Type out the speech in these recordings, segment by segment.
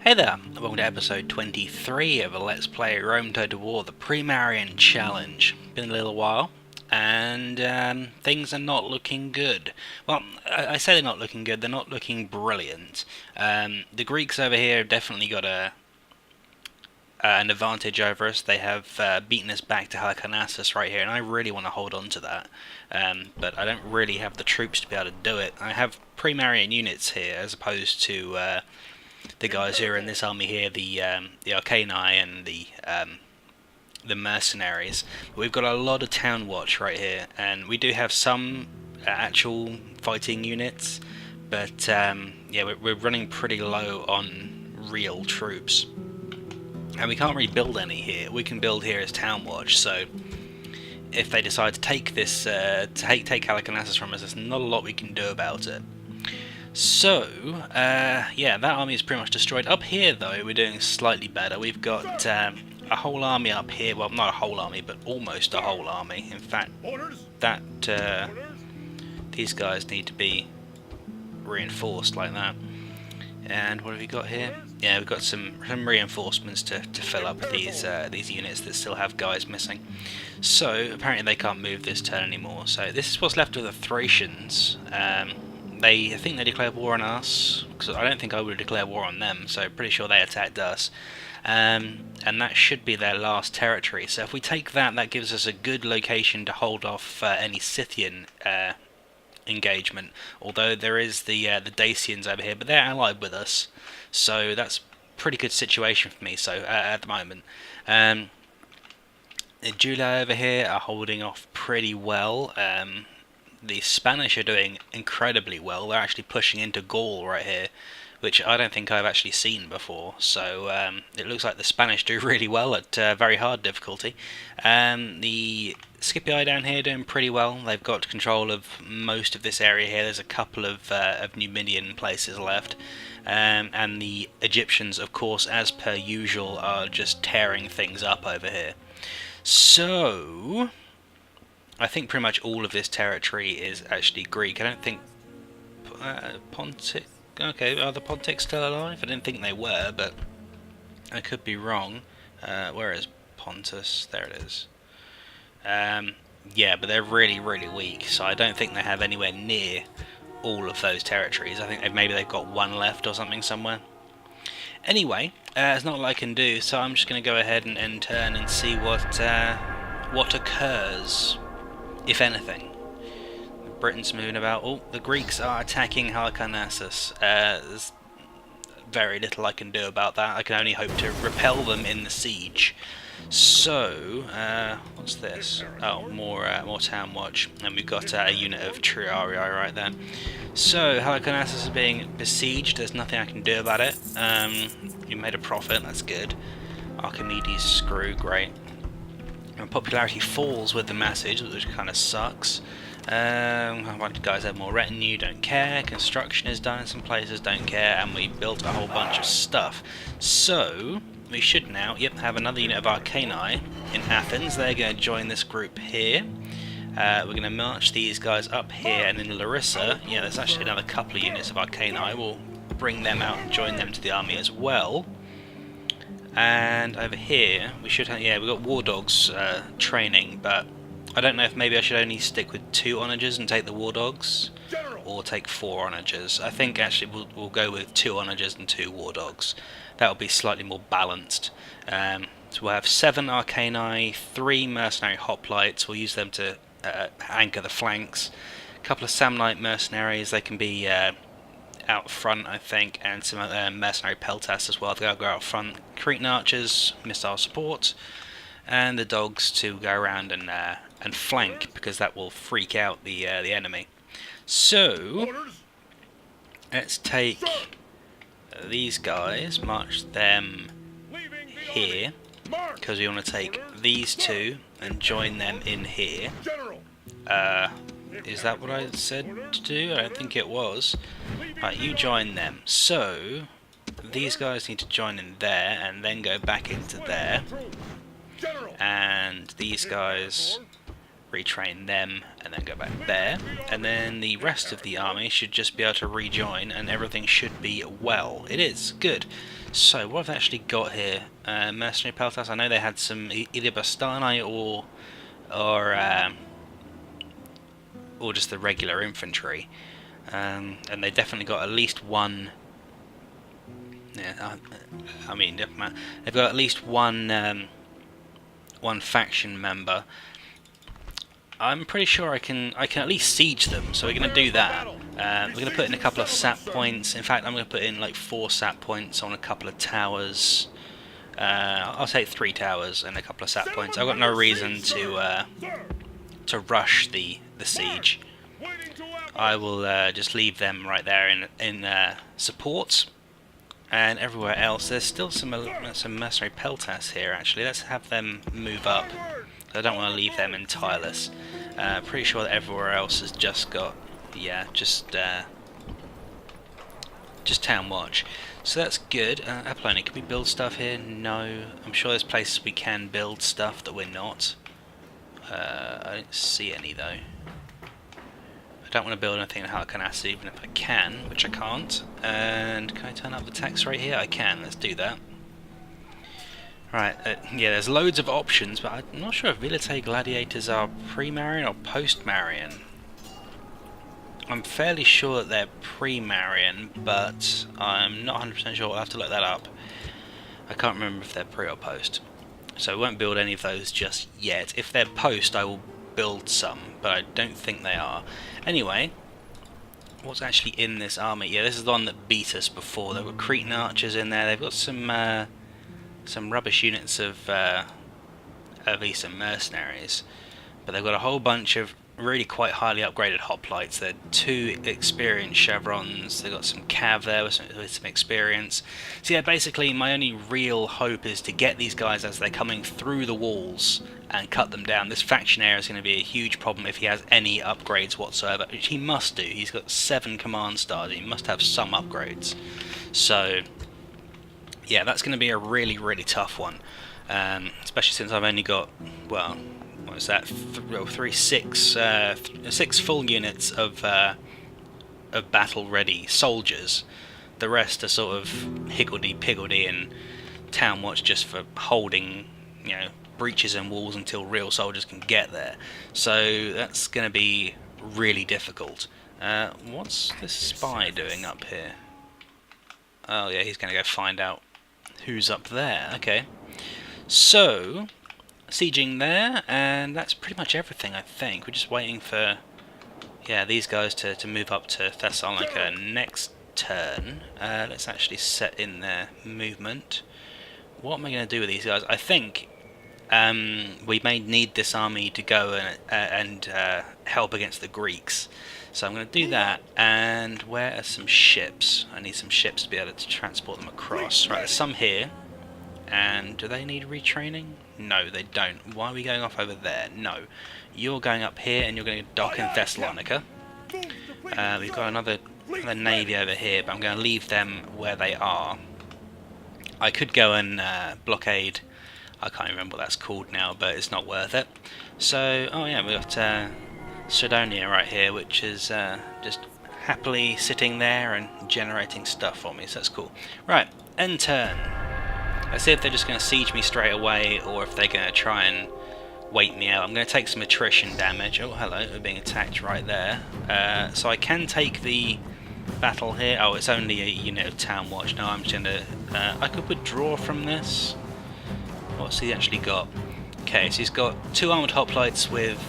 Hey there, welcome to episode 23 of a Let's Play Rome Total War, the pre-marian challenge. Been a little while, and things are not looking good. Well, I say they're not looking good, they're not looking brilliant. The Greeks over here have definitely got an advantage over us. They have beaten us back to Halicarnassus right here, and I really want to hold on to that. But I don't really have the troops to be able to do it. I have pre-marian units here, as opposed to the guys who are in this army here, the Arcani and the mercenaries. But we've got a lot of town watch right here, and we do have some actual fighting units, but yeah, we're running pretty low on real troops, and we can't really build any here. We can build here as town watch, so if they decide to take this, take Halicarnassus from us, there's not a lot we can do about it. So, yeah, that army is pretty much destroyed. Up here, though, we're doing slightly better. We've got a whole army up here. Well, not a whole army, but almost a whole army. In fact, these guys need to be reinforced like that. And what have we got here? Yeah, we've got some reinforcements to fill up these units that still have guys missing. So, apparently they can't move this turn anymore. So, this is what's left of the Thracians. I think they declared war on us, because I don't think I would declare war on them, so pretty sure they attacked us. And that should be their last territory. So if we take that, that gives us a good location to hold off any Scythian engagement. Although there is the Dacians over here, but they're allied with us, so that's a pretty good situation for me. So at the moment, the Julii over here are holding off pretty well. The Spanish are doing incredibly well. They're actually pushing into Gaul right here, which I don't think I've actually seen before. So it looks like the Spanish do really well at very hard difficulty. The Scipii down here doing pretty well. They've got control of most of this area here. There's a couple of Numidian places left. And the Egyptians, of course, as per usual, are just tearing things up over here. So I think pretty much all of this territory is actually Greek. I don't think Pontic. Okay, are the Pontics still alive? I didn't think they were, but I could be wrong. Where is Pontus? There it is. Yeah, but they're really, really weak, so I don't think they have anywhere near all of those territories. I think maybe they've got one left or something somewhere. Anyway, it's not all I can do, so I'm just going to go ahead and end turn and see what occurs, if anything. Britain's moving about. Oh, the Greeks are attacking Halicarnassus. There's very little I can do about that. I can only hope to repel them in the siege. So, what's this? Oh, more town watch. And we've got a unit of Triarii right there. So, Halicarnassus is being besieged. There's nothing I can do about it. You made a profit, that's good. Archimedes screw, great. And popularity falls with the message, which kind of sucks. A bunch of guys have more retinue, don't care. Construction is done in some places, don't care. And we built a whole bunch of stuff. So we should now, have another unit of Arcani in Athens. They're going to join this group here. We're going to march these guys up here, and in Larissa, there's actually another couple of units of Arcani. We'll bring them out and join them to the army as well. And over here, we should have, we've got war dogs training, but I don't know if maybe I should only stick with 2 onagers and take the war dogs, or take 4 onagers. I think actually we'll go with 2 onagers and 2 war dogs. That will be slightly more balanced. So we'll have 7 Arcani, 3 mercenary hoplites. We'll use them to anchor the flanks. A couple of Samnite mercenaries. They can be out front, I think, and some mercenary peltasts as well. They'll go out front. Cretan archers, missile support, and the dogs to go around and flank, because that will freak out the enemy. So let's take these guys, march them here, because we want to take these 2 and join them in here. Is that what I said to do? I don't think it was. Right, you join them. So these guys need to join in there and then go back into there. And these guys retrain them, and then go back there, and then the rest of the army should just be able to rejoin, and everything should be well. It is good. So what have they actually got here? Mercenary peltas. I know they had some either bastani or just the regular infantry, and they definitely got at least one. Yeah, I mean they've got at least one one faction member. I'm pretty sure I can at least siege them, so we're going to do that. We're going to put in a couple of sap points. In fact, I'm going to put in like 4 sap points on a couple of towers. I'll take 3 towers and a couple of sap points. I've got no reason to rush the siege. I will just leave them right there in support. And everywhere else, there's still some mercenary peltas here. Actually, let's have them move up. I don't want to leave them in tireless. Pretty sure that everywhere else has just got, yeah, just town watch. So that's good. Apollonia, can we build stuff here? No. I'm sure there's places we can build stuff that we're not. I don't see any though. I don't want to build anything in Harkonnen, even if I can, which I can't. And can I turn up the tax rate here? I can. Let's do that. Right, yeah, there's loads of options, but I'm not sure if Vitae gladiators are pre-marian or post-marian. I'm fairly sure that they're pre-marian, but I'm not 100% sure. I'll have to look that up. I can't remember if they're pre or post. So I won't build any of those just yet. If they're post, I will build some, but I don't think they are. Anyway, what's actually in this army? Yeah, this is the one that beat us before. There were Cretan archers in there. They've got some rubbish units of Eastern mercenaries, but they've got a whole bunch of really quite highly upgraded hoplites. They're 2 experienced chevrons. They've got some cav there with some experience. So yeah, basically my only real hope is to get these guys as they're coming through the walls and cut them down. This factionaire is going to be a huge problem if he has any upgrades whatsoever, which he must do. He's got 7 command stars. He must have some upgrades. So yeah, that's going to be a really, really tough one, especially since I've only got, well, what was that? 6 full units of battle-ready soldiers. The rest are sort of higgledy-piggledy and town watch just for holding, you know, breaches and walls until real soldiers can get there. So that's going to be really difficult. What's this spy doing up here? Oh yeah, he's going to go find out who's up there. Okay, so sieging there, and that's pretty much everything. I think we're just waiting for, yeah, these guys to move up to Thessalonica next turn. Let's actually set in their movement. What am I going to do with these guys? I think we may need this army to go and help against the Greeks. So I'm going to do that, and where are some ships? I need some ships to be able to transport them across. Right, there's some here, and do they need retraining? No, they don't. Why are we going off over there? No. You're going up here, and you're going to dock in Thessalonica. We've got another navy over here, but I'm going to leave them where they are. I could go and blockade, I can't remember what that's called now, but it's not worth it. So, oh yeah, we've got Sidonia right here, which is just happily sitting there and generating stuff for me, so that's cool. Right, end turn. Let's see if they're just going to siege me straight away, or if they're going to try and wait me out. I'm going to take some attrition damage. Oh, hello, we're being attacked right there. So I can take the battle here. Oh, it's only a unit of town watch. No, I'm just going to... I could withdraw from this. What's he actually got? Okay, so he's got 2 armoured hoplites with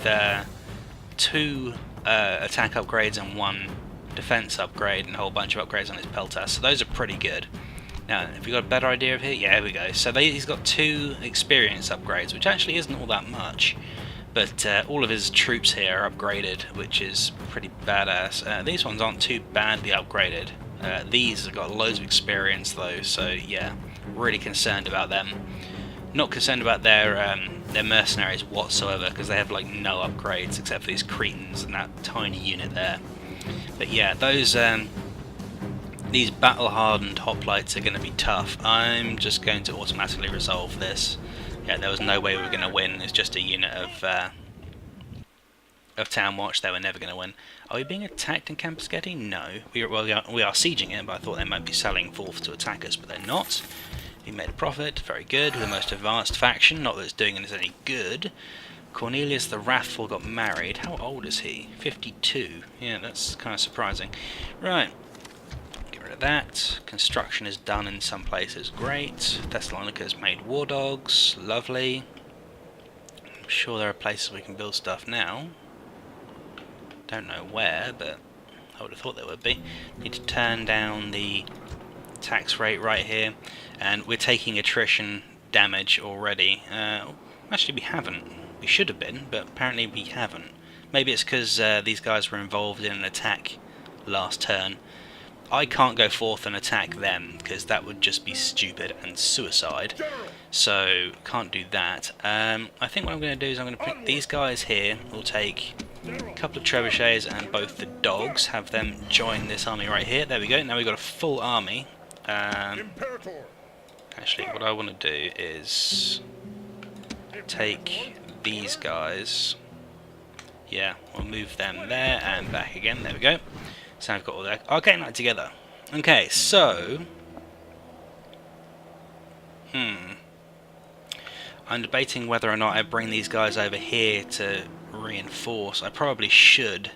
2 attack upgrades and 1 defense upgrade, and a whole bunch of upgrades on his peltas. So those are pretty good. Now, have you got a better idea of here? Yeah, here we go. So he's got 2 experience upgrades, which actually isn't all that much. But all of his troops here are upgraded, which is pretty badass. These ones aren't too badly upgraded. These have got loads of experience though, so yeah, really concerned about them. Not concerned about their mercenaries whatsoever, because they have like no upgrades except for these Cretans and that tiny unit there. But yeah, those these battle-hardened hoplites are going to be tough. I'm just going to automatically resolve this. Yeah, there was no way we were going to win. It's just a unit of of Town Watch, they were never going to win. Are we being attacked in Camposchetti? No. We are sieging it, but I thought they might be selling forth to attack us, but they're not. We made a profit, very good, with the most advanced faction, not that it's doing us any good. Cornelius the Wrathful got married. How old is he? 52. Yeah, that's kind of surprising. Right. Get rid of that. Construction is done in some places. Great. Thessalonica's made war dogs. Lovely. I'm sure there are places we can build stuff now. Don't know where, but I would have thought there would be. Need to turn down the tax rate right here, and we're taking attrition damage already. Actually, we haven't. We should have been, but apparently we haven't. Maybe it's because these guys were involved in an attack last turn. I can't go forth and attack them, because that would just be stupid and suicide. So, can't do that. I think what I'm going to do is I'm going to put these guys here. We'll take a couple of trebuchets and both the dogs, have them join this army right here. There we go. Now we've got a full army. Actually, what I want to do is take these guys. Yeah, we'll move them there and back again. There we go. So I've got all that. I'll get that together. Okay, so I'm debating whether or not I bring these guys over here to reinforce. I probably should.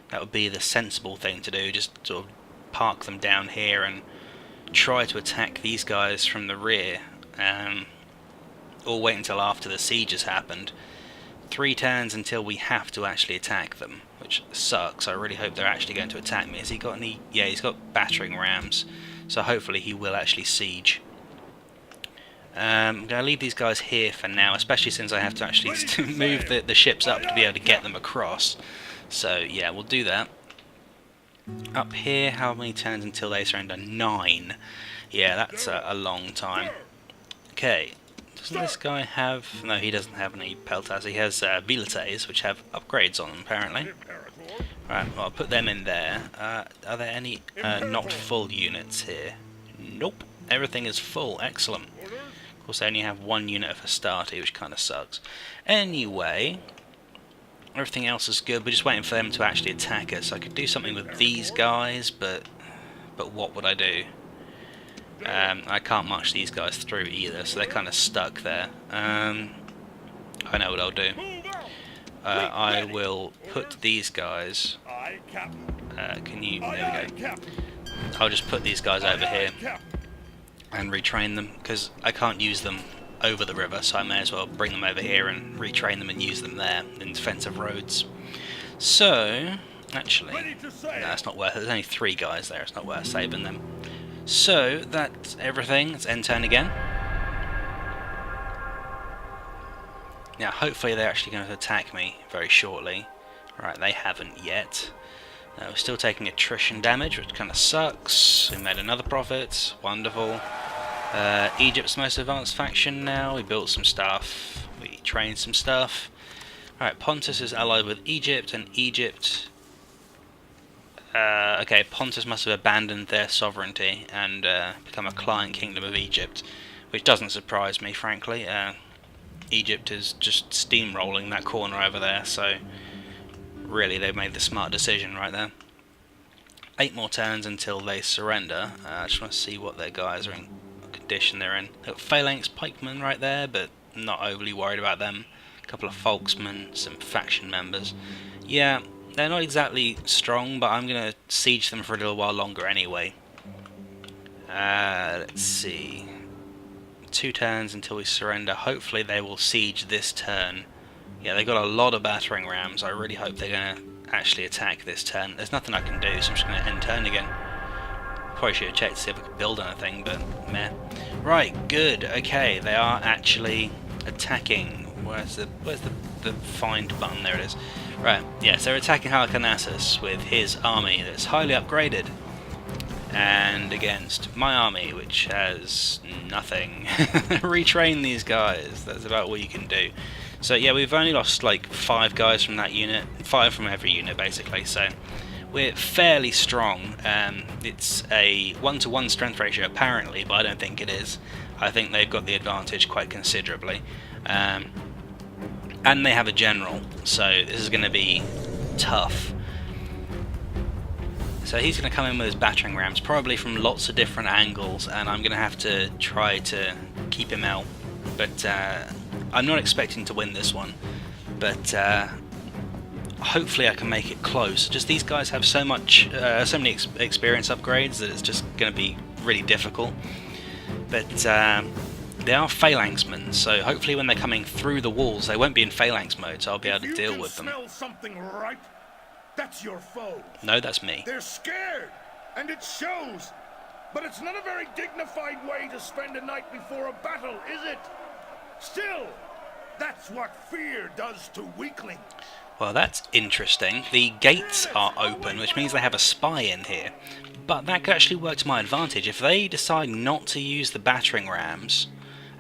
That would be the sensible thing to do. Just sort of park them down here and try to attack these guys from the rear, or wait until after the siege has happened. 3 turns until we have to actually attack them, which sucks. I really hope they're actually going to attack me. Has he got any? Yeah, he's got battering rams, so hopefully he will actually siege. I'm going to leave these guys here for now, especially since I have to actually move the ships up to be able to get them across. So yeah, we'll do that. Up here, how many turns until they surrender? 9. Yeah, that's a long time. Okay, doesn't this guy have... No, he doesn't have any peltas. He has biletes, which have upgrades on them, apparently. Right, well, I'll put them in there. Are there any not full units here? Nope, everything is full. Excellent. Of course, they only have 1 unit of Hastati, which kind of sucks. Anyway, everything else is good. We're just waiting for them to actually attack us. I could do something with these guys, but what would I do? I can't march these guys through either, so they're kind of stuck there. I know what I'll do. I will put these guys... can you... There we go. I'll just put these guys over here and retrain them, because I can't use them over the river, so I may as well bring them over here and retrain them and use them there in defensive roads. So, actually, no, it's not worth it. There's only 3 guys there, it's not worth saving them. So, that's everything. Let's end turn again. Now, hopefully they're actually going to attack me very shortly. Right, they haven't yet. We're still taking attrition damage, which kind of sucks. We made another profit. Wonderful. Egypt's most advanced faction now. We built some stuff. We trained some stuff. Alright, Pontus is allied with Egypt, and Egypt... okay, Pontus must have abandoned their sovereignty and become a client kingdom of Egypt, which doesn't surprise me, frankly. Egypt is just steamrolling that corner over there, so really they've made the smart decision right there. 8 more turns until they surrender. I just want to see what their guys are in condition they're in. They've got phalanx pikemen right there, but not overly worried about them. A couple of folksmen, some faction members. Yeah, they're not exactly strong, but I'm going to siege them for a little while longer anyway. Let's see. 2 turns until we surrender. Hopefully they will siege this turn. Yeah, they've got a lot of battering rams. I really hope they're going to actually attack this turn. There's nothing I can do, so I'm just going to end turn again. Probably should have checked to see if I could build anything, but meh. Right, good. Okay, they are actually attacking. Where's the find button? There it is. Right, yes, they're attacking Halicarnassus with his army that's highly upgraded. And against my army, which has nothing. Retrain these guys. That's about all you can do. So yeah, we've only lost like 5 guys from that unit. 5 from every unit, basically. So we're fairly strong. It's a 1-to-1 strength ratio, apparently, but I don't think it is. I think they've got the advantage quite considerably. and they have a general, so this is going to be tough. So he's going to come in with his battering rams, probably from lots of different angles, and I'm going to have to try to keep him out. But I'm not expecting to win this one, but hopefully I can make it close. Just these guys have so many experience upgrades that it's just going to be really difficult. But they are phalanxmen, so hopefully when they're coming through the walls, they won't be in phalanx mode, so I'll be able to deal with them. Smell something right? That's your foe. No, that's me. They're scared, and it shows. But it's not a very dignified way to spend a night before a battle, is it? Still, that's what fear does to weaklings. Well, that's interesting. The gates are open, which means they have a spy in here. But that could actually work to my advantage. If they decide not to use the battering rams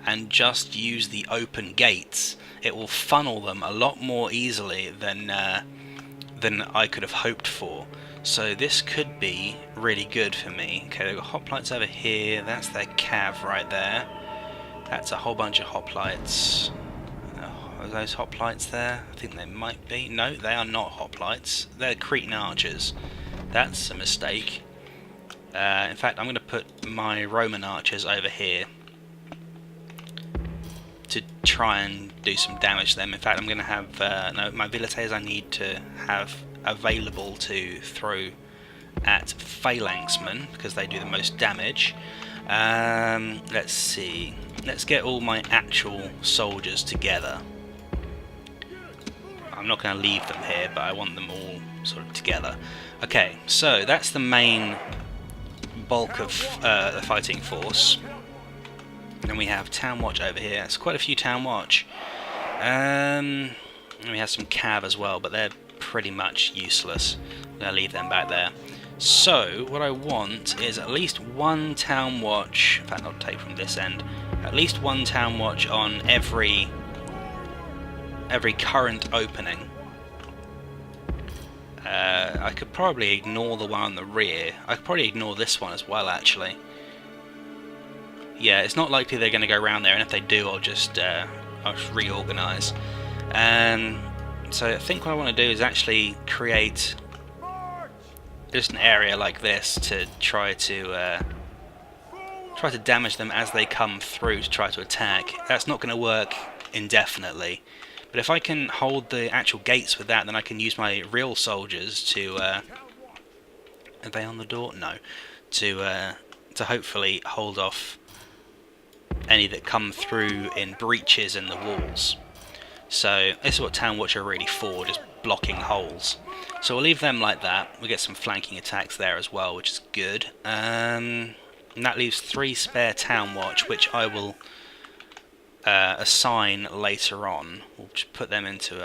and just use the open gates, it will funnel them a lot more easily than I could have hoped for. So this could be really good for me. Okay, they've got hoplites over here. That's their cav right there. That's a whole bunch of hoplites. Are those hoplites there? I think they might be. No, they are not hoplites. They're Cretan archers. That's a mistake. In fact, I'm going to put my Roman archers over here to try and do some damage to them. In fact, I'm going to have no, my vilites I need to have available to throw at phalanxmen because they do the most damage. Let's see. Let's get all my actual soldiers together. I'm not going to leave them here, but I want them all sort of together. Okay, so that's the main bulk of the fighting force. Then we have Town Watch over here. It's quite a few Town Watch. And we have some cav as well, but they're pretty much useless. I'm going to leave them back there. So, what I want is at least one Town Watch. In fact, I'll take from this end. At least one Town Watch on every current opening. I could probably ignore the one on the rear. I could probably ignore this one as well, actually. Yeah, it's not likely they're going to go around there, and if they do, I'll just reorganise. So I think what I want to do is actually create just an area like this to try to damage them as they come through to try to attack. That's not going to work indefinitely. But if I can hold the actual gates with that, then I can use my real soldiers to... are they on the door? No. To hopefully hold off any that come through in breaches in the walls. So this is what Town Watch are really for, just blocking holes. So we'll leave them like that. We get some flanking attacks there as well, which is good. And that leaves 3 spare Town Watch, which I will... assign later on. We'll just put them into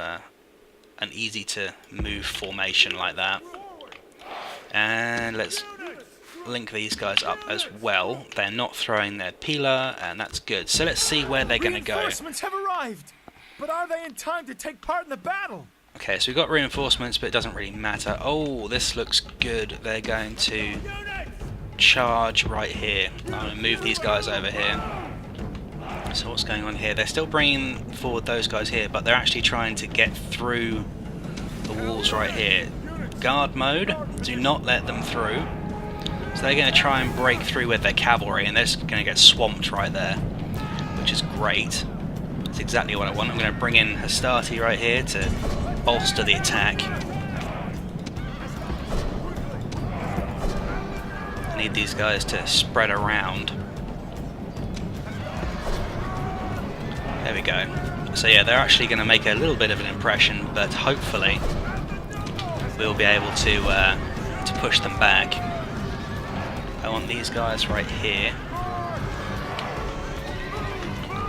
an easy to move formation like that. And let's link these guys up as well. They're not throwing their peeler, and that's good. So let's see where they're going to go. Reinforcements have arrived, but are they in time to take part in the battle? Okay, so we've got reinforcements, but it doesn't really matter. Oh, this looks good. They're going to charge right here. I'm going to move these guys over here. So what's going on here? They're still bringing forward those guys here, but they're actually trying to get through the walls right here. Guard mode, do not let them through. So they're going to try and break through with their cavalry, and they're just going to get swamped right there, which is great. That's exactly what I want. I'm going to bring in Hastati right here to bolster the attack. I need these guys to spread around. There we go. So yeah, they're actually going to make a little bit of an impression, but hopefully we'll be able to push them back. I want these guys right here.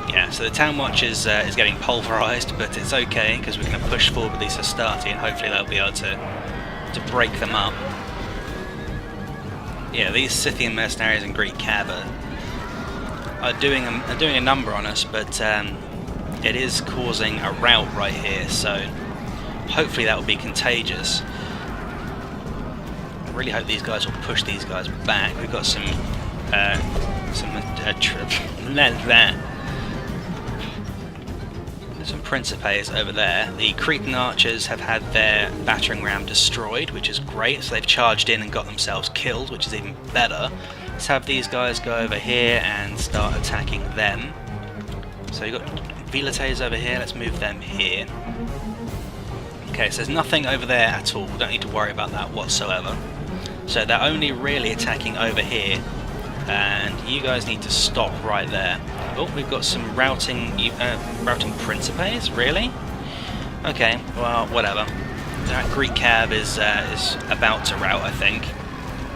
Yeah, so the Town Watch is getting pulverised, but it's okay because we're going to push forward with these Hastati, and hopefully they'll be able to break them up. Yeah, these Scythian mercenaries and Greek cav are doing a number on us, but it is causing a rout right here, so hopefully that will be contagious. I really hope these guys will push these guys back. We've got some some Principes over there. The Cretan archers have had their battering ram destroyed, which is great, so they've charged in and got themselves killed, which is even better. Let's have these guys go over here and start attacking them. So you've got Velites over here, let's move them here. Okay, so there's nothing over there at all, we don't need to worry about that whatsoever. So they're only really attacking over here, and you guys need to stop right there. Oh, we've got some routing Principes, really? Okay, well, whatever. That Greek cav is about to rout, I think.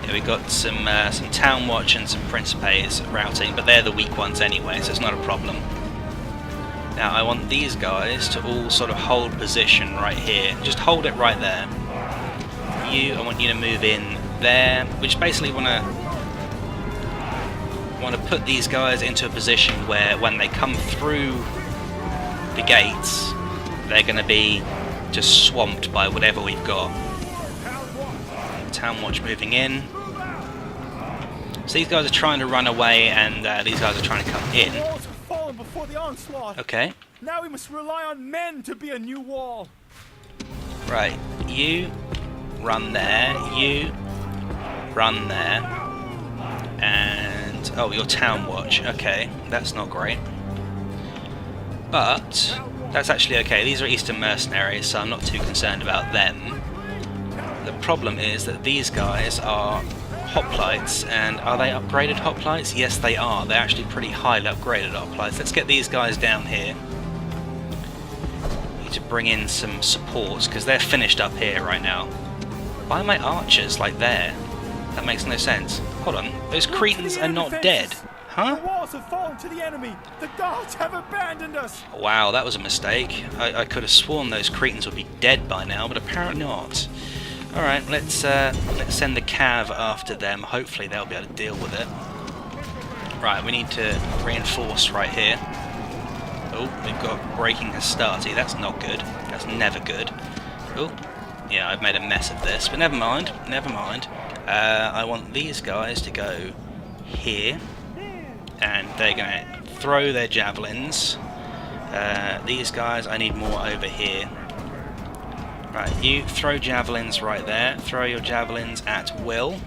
Yeah, we've got some Town Watch and some Principes routing, but they're the weak ones anyway, so it's not a problem. Now, I want these guys to all sort of hold position right here. Just hold it right there. I want you to move in there, which basically want to put these guys into a position where when they come through the gates, they're going to be just swamped by whatever we've got. Town Watch moving in. So these guys are trying to run away, and these guys are trying to come in. The walls have fallen before the onslaught. Okay. Now we must rely on men to be a new wall. Right, you run there, you run there, and oh, your Town Watch. Okay, that's not great, but that's actually okay. These are Eastern mercenaries, so I'm not too concerned about them. The problem is that these guys are hoplites, and are they upgraded hoplites? Yes, they are. They're actually pretty highly upgraded hoplites. Let's get these guys down here. Need to bring in some supports because they're finished up here right now. Why are my archers like there? That makes no sense. Hold on, those Cretans are not dead, huh? The walls have fallen to the enemy. The gods have abandoned us. Wow, that was a mistake. I could have sworn those Cretans would be dead by now, but apparently not. Alright, let's send the cav after them. Hopefully they'll be able to deal with it. Right, we need to reinforce right here. Oh, we've got breaking Hastati. That's not good. That's never good. Oh, yeah, I've made a mess of this, but never mind. Never mind. I want these guys to go here, and they're going to throw their javelins. These guys, I need more over here. Right, you throw javelins right there. Throw your javelins at will.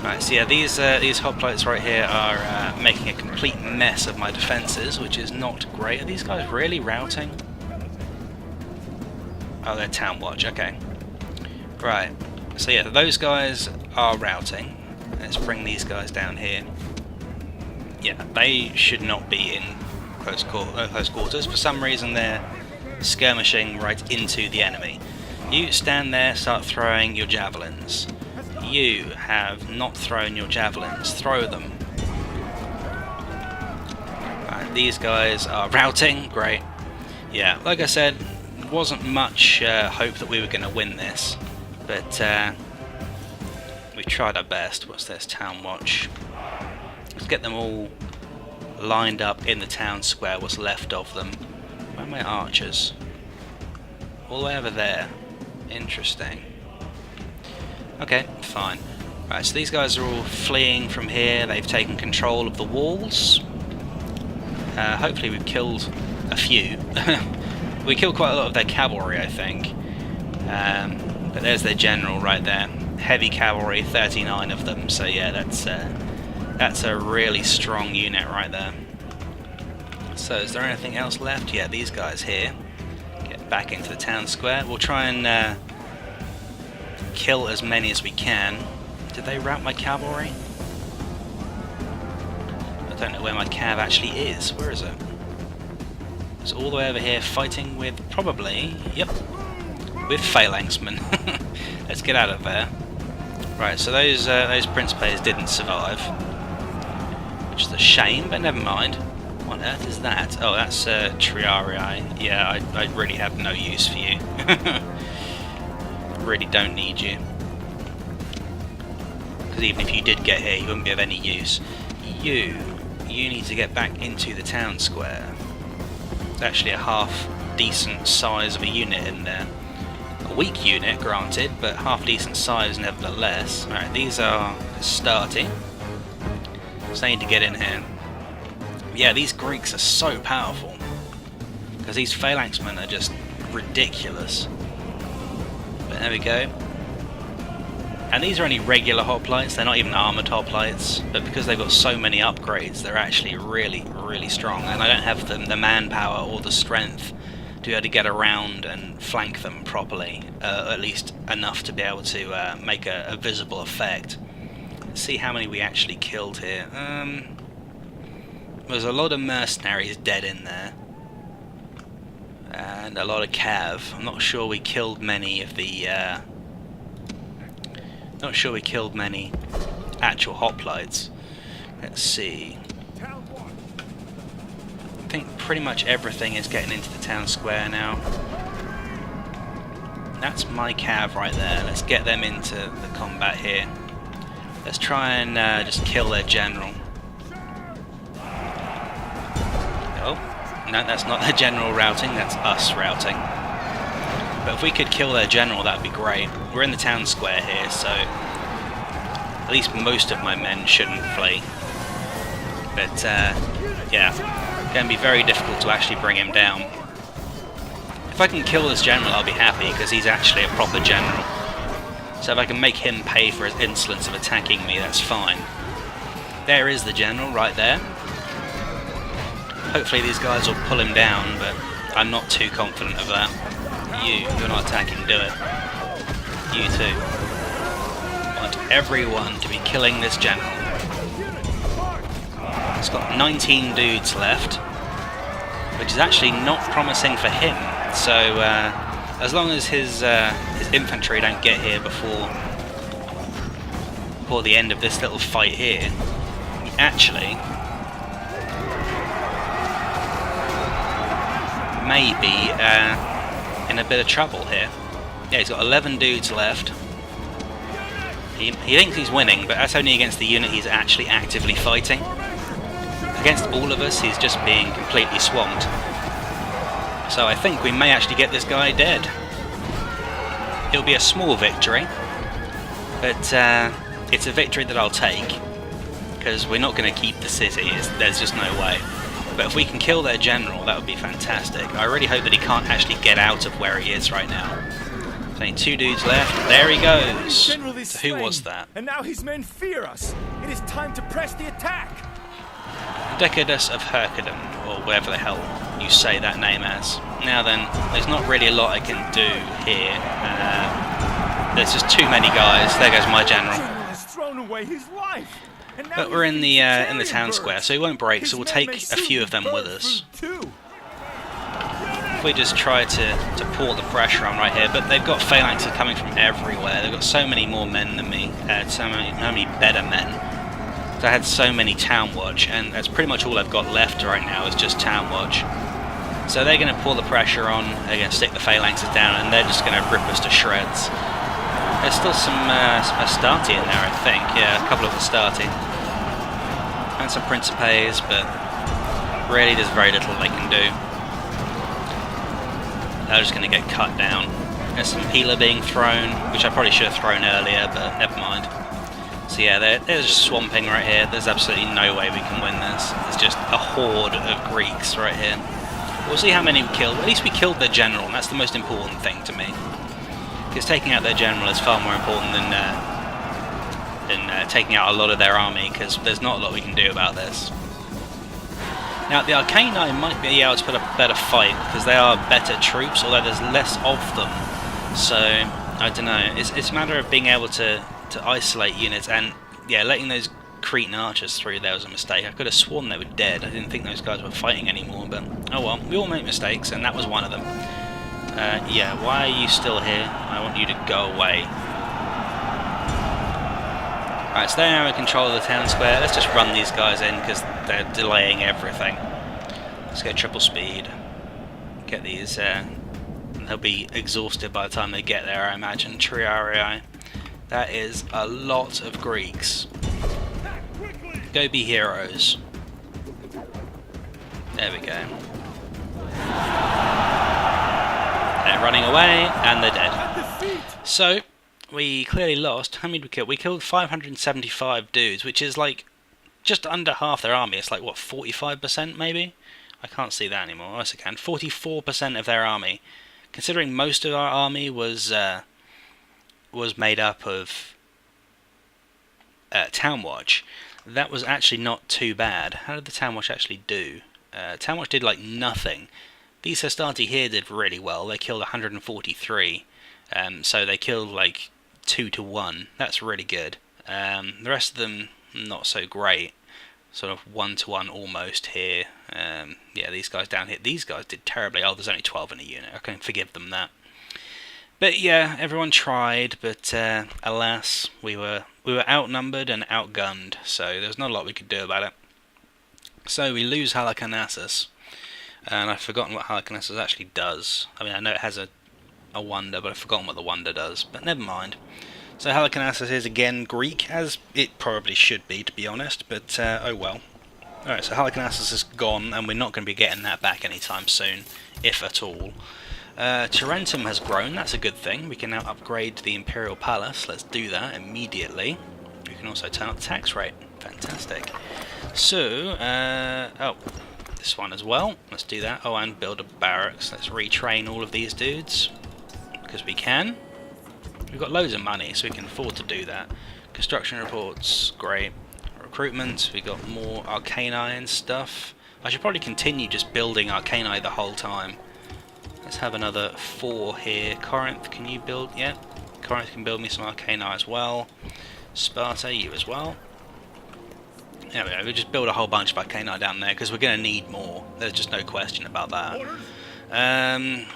Right, so yeah, these hoplites right here are making a complete mess of my defences, which is not great. Are these guys really routing? Oh, they're Town Watch, okay. Right, so yeah, those guys are routing. Let's bring these guys down here. Yeah, they should not be in close quarters. For some reason they're skirmishing right into the enemy. You stand there, start throwing your javelins. You have not thrown your javelins. Throw them. Right, these guys are routing. Great. Yeah, like I said, wasn't much hope that we were going to win this, but we tried our best. What's this? Town Watch. Let's get them all lined up in the town square, what's left of them. Where are my archers? All the way over there. Interesting. Okay, fine. Right, so these guys are all fleeing from here. They've taken control of the walls. Hopefully we've killed a few. We killed quite a lot of their cavalry, I think. But there's their general right there. Heavy cavalry, 39 of them. So yeah, that's a really strong unit right there. So is there anything else left? Yeah, these guys here. Get back into the town square. We'll try and kill as many as we can. Did they rout my cavalry? I don't know where my cav actually is. Where is it? It's all the way over here fighting with probably, yep, with phalanxmen. Let's get out of there. Right, so those Principes didn't survive, which is a shame, but never mind. What on earth is that? Oh, that's Triarii. Yeah, I really have no use for you. Really don't need you. Because even if you did get here, you wouldn't be of any use. You need to get back into the town square. It's actually a half decent size of a unit in there. A weak unit, granted, but half decent size nevertheless. Alright, these are starting. So I need to get in here. Yeah, these Greeks are so powerful. because these phalanxmen are just ridiculous. But there we go. And these are only regular hoplites, they're not even armoured hoplites, but because they've got so many upgrades, they're actually really, really strong, and I don't have the manpower or the strength to be able to get around and flank them properly, at least enough to be able to make a visible effect. Let's see how many we actually killed here. There's a lot of mercenaries dead in there, and a lot of cav. I'm not sure we killed many of the not sure we killed many actual hoplites. Let's see. I think pretty much everything is getting into the town square now. That's my cav right there. Let's get them into the combat here. Let's try and just kill their general. Oh, no, that's not their general routing, that's us routing. But if we could kill their general, that would be great. We're in the town square here, so at least most of my men shouldn't flee. But yeah, going to be very difficult to actually bring him down. If I can kill this general, I'll be happy, because he's actually a proper general. So if I can make him pay for his insolence of attacking me, that's fine. There is the general, right there. Hopefully these guys will pull him down, but I'm not too confident of that. You're not attacking, do it. You too. I want everyone to be killing this general. He's got 19 dudes left, which is actually not promising for him. So as long as his infantry don't get here before the end of this little fight here, he actually may be in a bit of trouble here. Yeah, he's got 11 dudes left. He thinks he's winning, but that's only against the unit he's actually actively fighting. Against all of us, he's just being completely swamped. So I think we may actually get this guy dead. It'll be a small victory, but it's a victory that I'll take, because we're not going to keep the city. There's just no way. But if we can kill their general, that would be fantastic. I really hope that he can't actually get out of where he is right now. There's only 2 dudes left. There he goes. So who was that? And now his men fear us. It is time to press the attack. Decadus of Herkadon, or whatever the hell you say that name as. Now then, there's not really a lot I can do here. There's just too many guys. There goes my general. Has thrown away his life. But we're in the town square, so he won't break, so we'll take a few of them with us. If we just try to pour the pressure on right here, but they've got phalanxes coming from everywhere. They've got so many more men than me, so many better men. So I had so many town watch, and that's pretty much all I've got left right now is just town watch. So they're going to pour the pressure on, they're going to stick the phalanxes down, and they're just going to rip us to shreds. There's still some Astarte in there, I think. Yeah, a couple of Astarte. And some Principes, but really there's very little they can do. They're just going to get cut down. There's some healer being thrown, which I probably should have thrown earlier, but never mind. So yeah, they're just swamping right here. There's absolutely no way we can win this. It's just a horde of Greeks right here. We'll see how many we killed. At least we killed their general, and that's the most important thing to me. Because taking out their general is far more important than taking out a lot of their army, because there's not a lot we can do about this. Now, the Arcani might be able to put a better fight, because they are better troops, although there's less of them. So, I don't know. It's a matter of being able to isolate units, and yeah, letting those Cretan archers through there was a mistake. I could have sworn they were dead. I didn't think those guys were fighting anymore, but oh well. We all make mistakes, and that was one of them. Yeah, why are you still here? I want you to go away. Alright, so they're now in control of the town square. Let's just run these guys in, because they're delaying everything. Let's go triple speed. Get these, they'll be exhausted by the time they get there, I imagine. Triarii. That is a lot of Greeks. Go be heroes. There we go. They're running away, and they're dead. So, we clearly lost. How many did we kill? We killed 575 dudes, which is like just under half their army. It's like, what, 45% maybe? I can't see that anymore. Yes, I can. 44% of their army. Considering most of our army was made up of Town Watch, that was actually not too bad. How did the Town Watch actually do? Town Watch did like nothing. These Hastati here did really well. They killed 143, so they killed like 2 to 1. That's really good. The rest of them not so great. Sort of 1 to 1 almost here. Yeah, these guys down here. These guys did terribly. Oh, there's only 12 in a unit. I can forgive them that. But yeah, everyone tried, but alas, we were outnumbered and outgunned, so there's not a lot we could do about it. So we lose Halicarnassus, and I've forgotten what Halicarnassus actually does. I mean, I know it has a wonder, but I've forgotten what the wonder does, but never mind. So Halicarnassus is again Greek, as it probably should be, to be honest, but oh well. Alright, so Halicarnassus is gone, and we're not going to be getting that back anytime soon, if at all. Tarentum has grown, that's a good thing. We can now upgrade the Imperial Palace. Let's do that immediately. We can also turn up the tax rate. Fantastic. So, oh, this one as well. Let's do that. Oh, and build a barracks. Let's retrain all of these dudes, because we can. We've got loads of money, so we can afford to do that. Construction reports, great. Recruitment, we got more Arcani and stuff. I should probably continue just building Arcani the whole time. Let's have another 4 here. Corinth, can you build? Yeah, Corinth can build me some Arcani as well. Sparta, you as well. There we go, we'll just build a whole bunch of Arcani down there, because we're going to need more. There's just no question about that.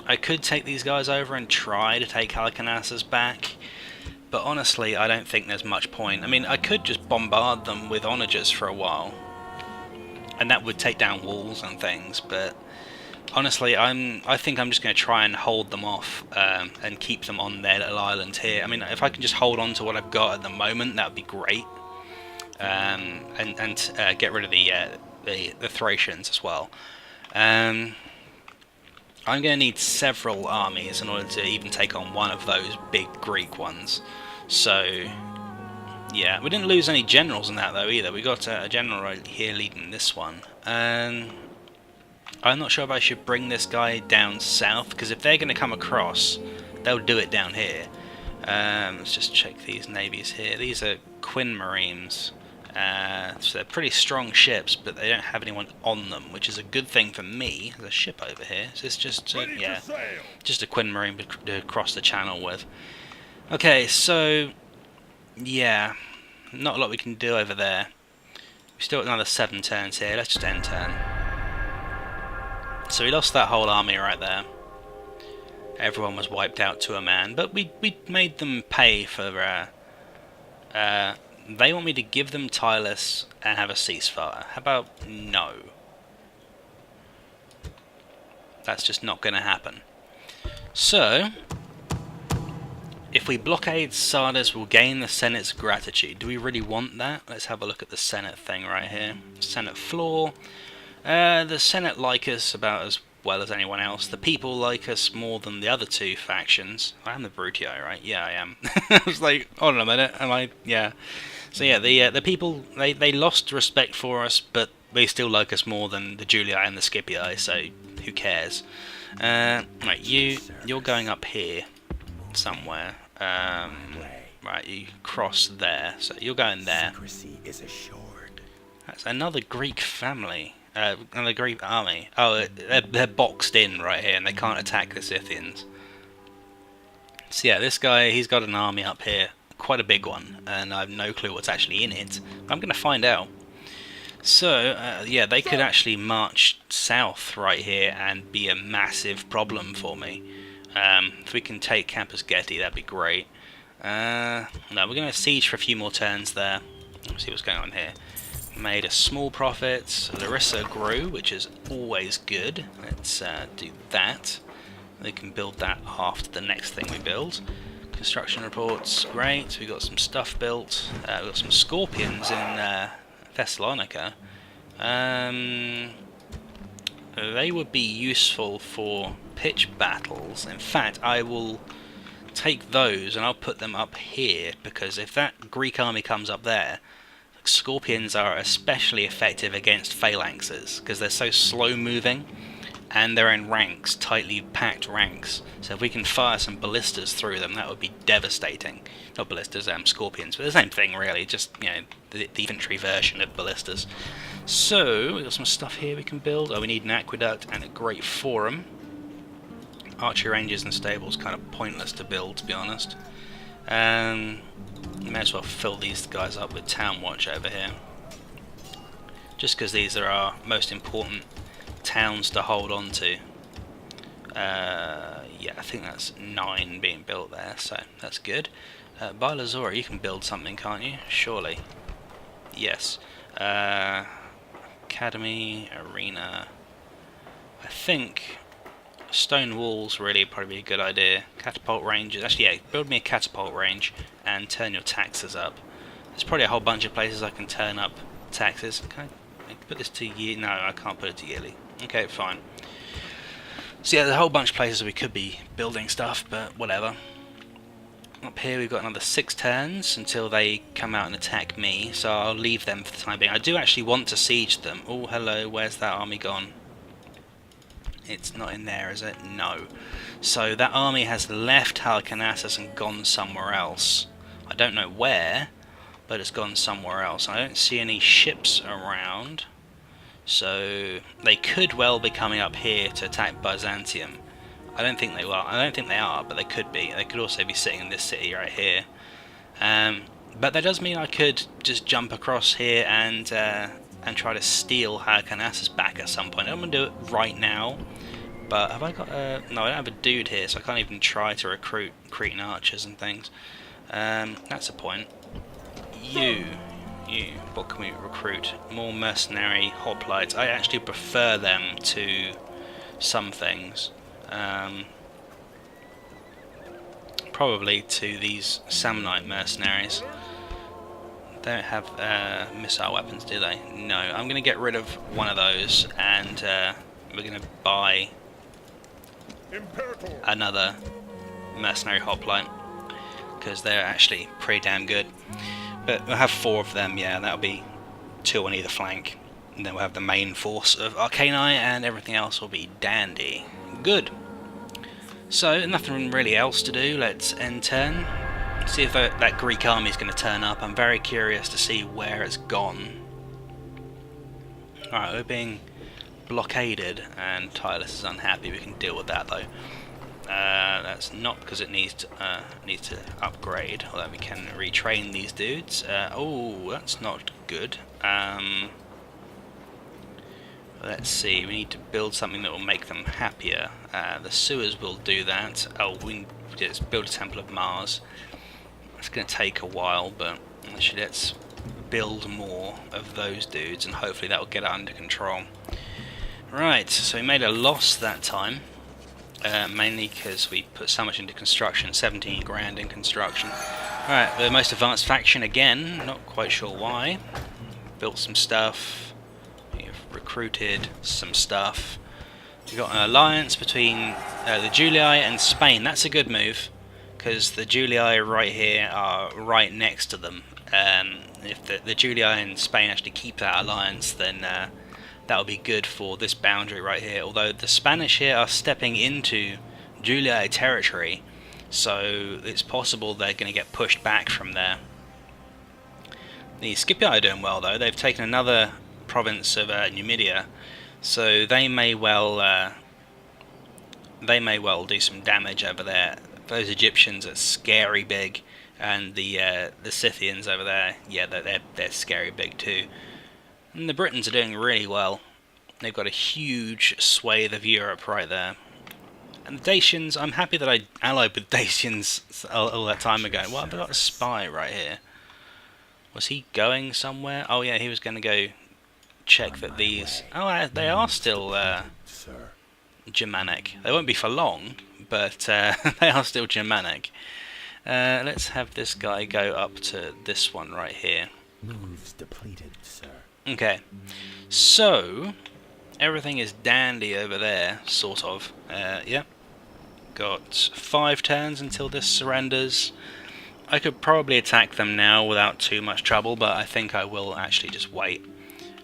I could take these guys over and try to take Halicarnassus back, but honestly, I don't think there's much point. I mean, I could just bombard them with onagers for a while, and that would take down walls and things, but honestly, I think I'm just going to try and hold them off and keep them on their little island here. I mean, if I can just hold on to what I've got at the moment, that would be great, and get rid of the Thracians as well. I'm going to need several armies in order to even take on one of those big Greek ones. So, yeah, we didn't lose any generals in that though either. We got a general right here leading this one. I'm not sure if I should bring this guy down south, because if they're going to come across, they'll do it down here. Let's just check these navies here. These are Quinn Marines. So they're pretty strong ships, but they don't have anyone on them, which is a good thing for me. There's a ship over here, so it's just yeah, just a Quinn Marine to cross the channel with. Okay, so yeah, not a lot we can do over there. We still got another 7 turns here. Let's just end turn. So we lost that whole army right there. Everyone was wiped out to a man, but we made them pay for they want me to give them Tylus and have a ceasefire. How about no? That's just not going to happen. So, if we blockade Sardis, we'll gain the Senate's gratitude. Do we really want that? Let's have a look at the Senate thing right here. Senate floor. The Senate like us about as well as anyone else. The people like us more than the other 2 factions. I am the Brutii, right? Yeah, I am. I was like, hold on a minute, am I? Yeah. So yeah, the people, they lost respect for us, but they still like us more than the Julii and the Scipii, so who cares? Right, you're going up here somewhere. Right, you cross there, so you're going there. That's another Greek family. Another Greek army. Oh, they're boxed in right here, and they can't attack the Scythians. So yeah, this guy, he's got an army up here. Quite a big one, and I have no clue what's actually in it. I'm going to find out. So, yeah, they could actually march south right here and be a massive problem for me. If we can take Campus Getty, that'd be great. No, we're going to siege for a few more turns there. Let's see what's going on here. Made a small profit. Larissa grew, which is always good. Let's do that. We can build that after the next thing we build. Construction reports, great. We got some stuff built. We got some scorpions in Thessalonica. They would be useful for pitch battles. In fact, I will take those and I'll put them up here, because if that Greek army comes up there, Scorpions are especially effective against phalanxes because they're so slow moving and they're in ranks, tightly packed ranks. So if we can fire some ballistas through them, that would be devastating. Not ballistas, scorpions, but the same thing really, just, you know, the infantry version of ballistas. So we've got some stuff here we can build. Oh, we need an aqueduct and a great forum. Archery ranges and stables kind of pointless to build, to be honest. May as well fill these guys up with town watch over here, just because these are our most important towns to hold on to. Yeah, I think that's 9 being built there, so that's good. Bylazora, you can build something, can't you? Surely. Yes. Academy, arena. I think stone walls really probably be a good idea. Catapult ranges. Actually, yeah, build me a catapult range and turn your taxes up. There's probably a whole bunch of places I can turn up taxes. Can I put this to year? No, I can't put it to yearly. Okay, fine. So yeah, there's a whole bunch of places we could be building stuff, but whatever. Up here we've got another 6 turns until they come out and attack me, so I'll leave them for the time being. I do actually want to siege them. Oh, hello, where's that army gone? It's not in there, is it? No. So that army has left Halicarnassus and gone somewhere else. I don't know where, but it's gone somewhere else. I don't see any ships around, so they could well be coming up here to attack Byzantium. I don't think they will. I don't think they are, but they could be. They could also be sitting in this city right here. But that does mean I could just jump across here and try to steal Halicarnassus back at some point. I don't want to do it right now, but have I got a... No, I don't have a dude here, so I can't even try to recruit Cretan archers and things. That's a point. You, what can we recruit? More mercenary hoplites. I actually prefer them to some things. Probably to these Samnite mercenaries. They don't have missile weapons, do they? No. I'm going to get rid of one of those, and we're going to buy another mercenary hoplite, because they're actually pretty damn good. But we'll have 4 of them, yeah, that'll be 2 on either flank. And then we'll have the main force of Arcani, and everything else will be dandy. Good. So, nothing really else to do. Let's end turn. See if that Greek army is going to turn up. I'm very curious to see where it's gone. Alright, we're being blockaded, and Tylus is unhappy. We can deal with that, though. That's not because it needs to upgrade, although we can retrain these dudes. Oh, that's not good. Let's see, we need to build something that will make them happier. The sewers will do that. Oh, we just build a Temple of Mars. It's going to take a while, but actually let's build more of those dudes, and hopefully that will get it under control. Right, so we made a loss that time, mainly because we put so much into construction, 17 grand in construction. Alright, the most advanced faction again, not quite sure why. Built some stuff. Recruited some stuff. We've got an alliance between the Julii and Spain. That's a good move, because the Julii right here are right next to them. If the Julii and Spain actually keep that alliance, then that'll be good for this boundary right here. Although the Spanish here are stepping into Julii territory, so it's possible they're going to get pushed back from there. The Scipii are doing well, though. They've taken another province of Numidia, so they may well do some damage over there. Those Egyptians are scary big, and the Scythians over there, yeah, they're scary big too. And the Britons are doing really well. They've got a huge swathe of Europe right there. And the Dacians, I'm happy that I allied with Dacians all that time ago. Well, I've got a spy right here. Was he going somewhere? Oh yeah, he was going to go check that these... Oh, they are still Germanic. They won't be for long, but they are still Germanic. Let's have this guy go up to this one right here. Moves depleted, sir. Okay, so everything is dandy over there, sort of. Yeah, got 5 turns until this surrenders. I could probably attack them now without too much trouble, but I think I will actually just wait.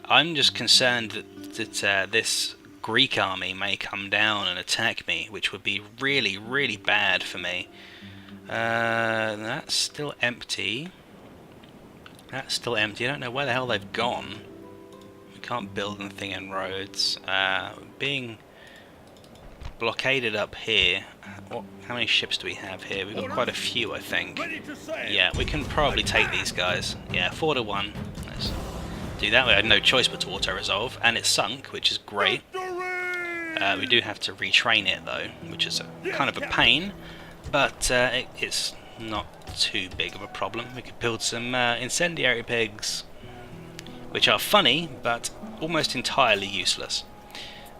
I'm just concerned that this Greek army may come down and attack me, which would be really, really bad for me. That's still empty. That's still empty. I don't know where the hell they've gone. We can't build anything in roads. Being blockaded up here. How many ships do we have here? We've got quite a few, I think. Yeah, we can probably take these guys. Yeah, 4-1. Let's do that. We had no choice but to auto-resolve, and it's sunk, which is great. We do have to retrain it, though, which is kind of a pain, but it's not too big of a problem. We could build some incendiary pigs, which are funny, but almost entirely useless.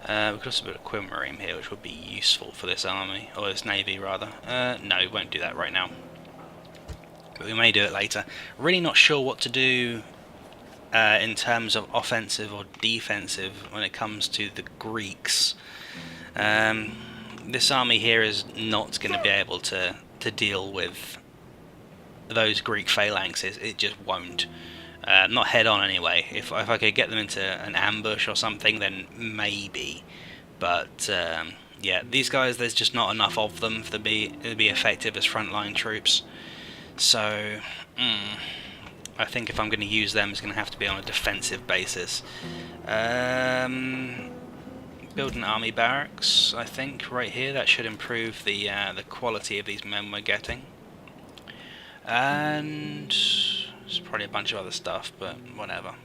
We could also build a pre-marian here, which would be useful for this army, or this navy rather. No, we won't do that right now, but we may do it later. Really not sure what to do in terms of offensive or defensive when it comes to the Greeks. This army here is not going to be able to deal with those Greek phalanxes. It just won't. Not head on anyway. If I could get them into an ambush or something, then maybe. But yeah, these guys, there's just not enough of them to be effective as frontline troops. So I think if I'm going to use them, it's going to have to be on a defensive basis. Build an army barracks, I think, right here. That should improve the quality of these men we're getting. And there's probably a bunch of other stuff, but whatever.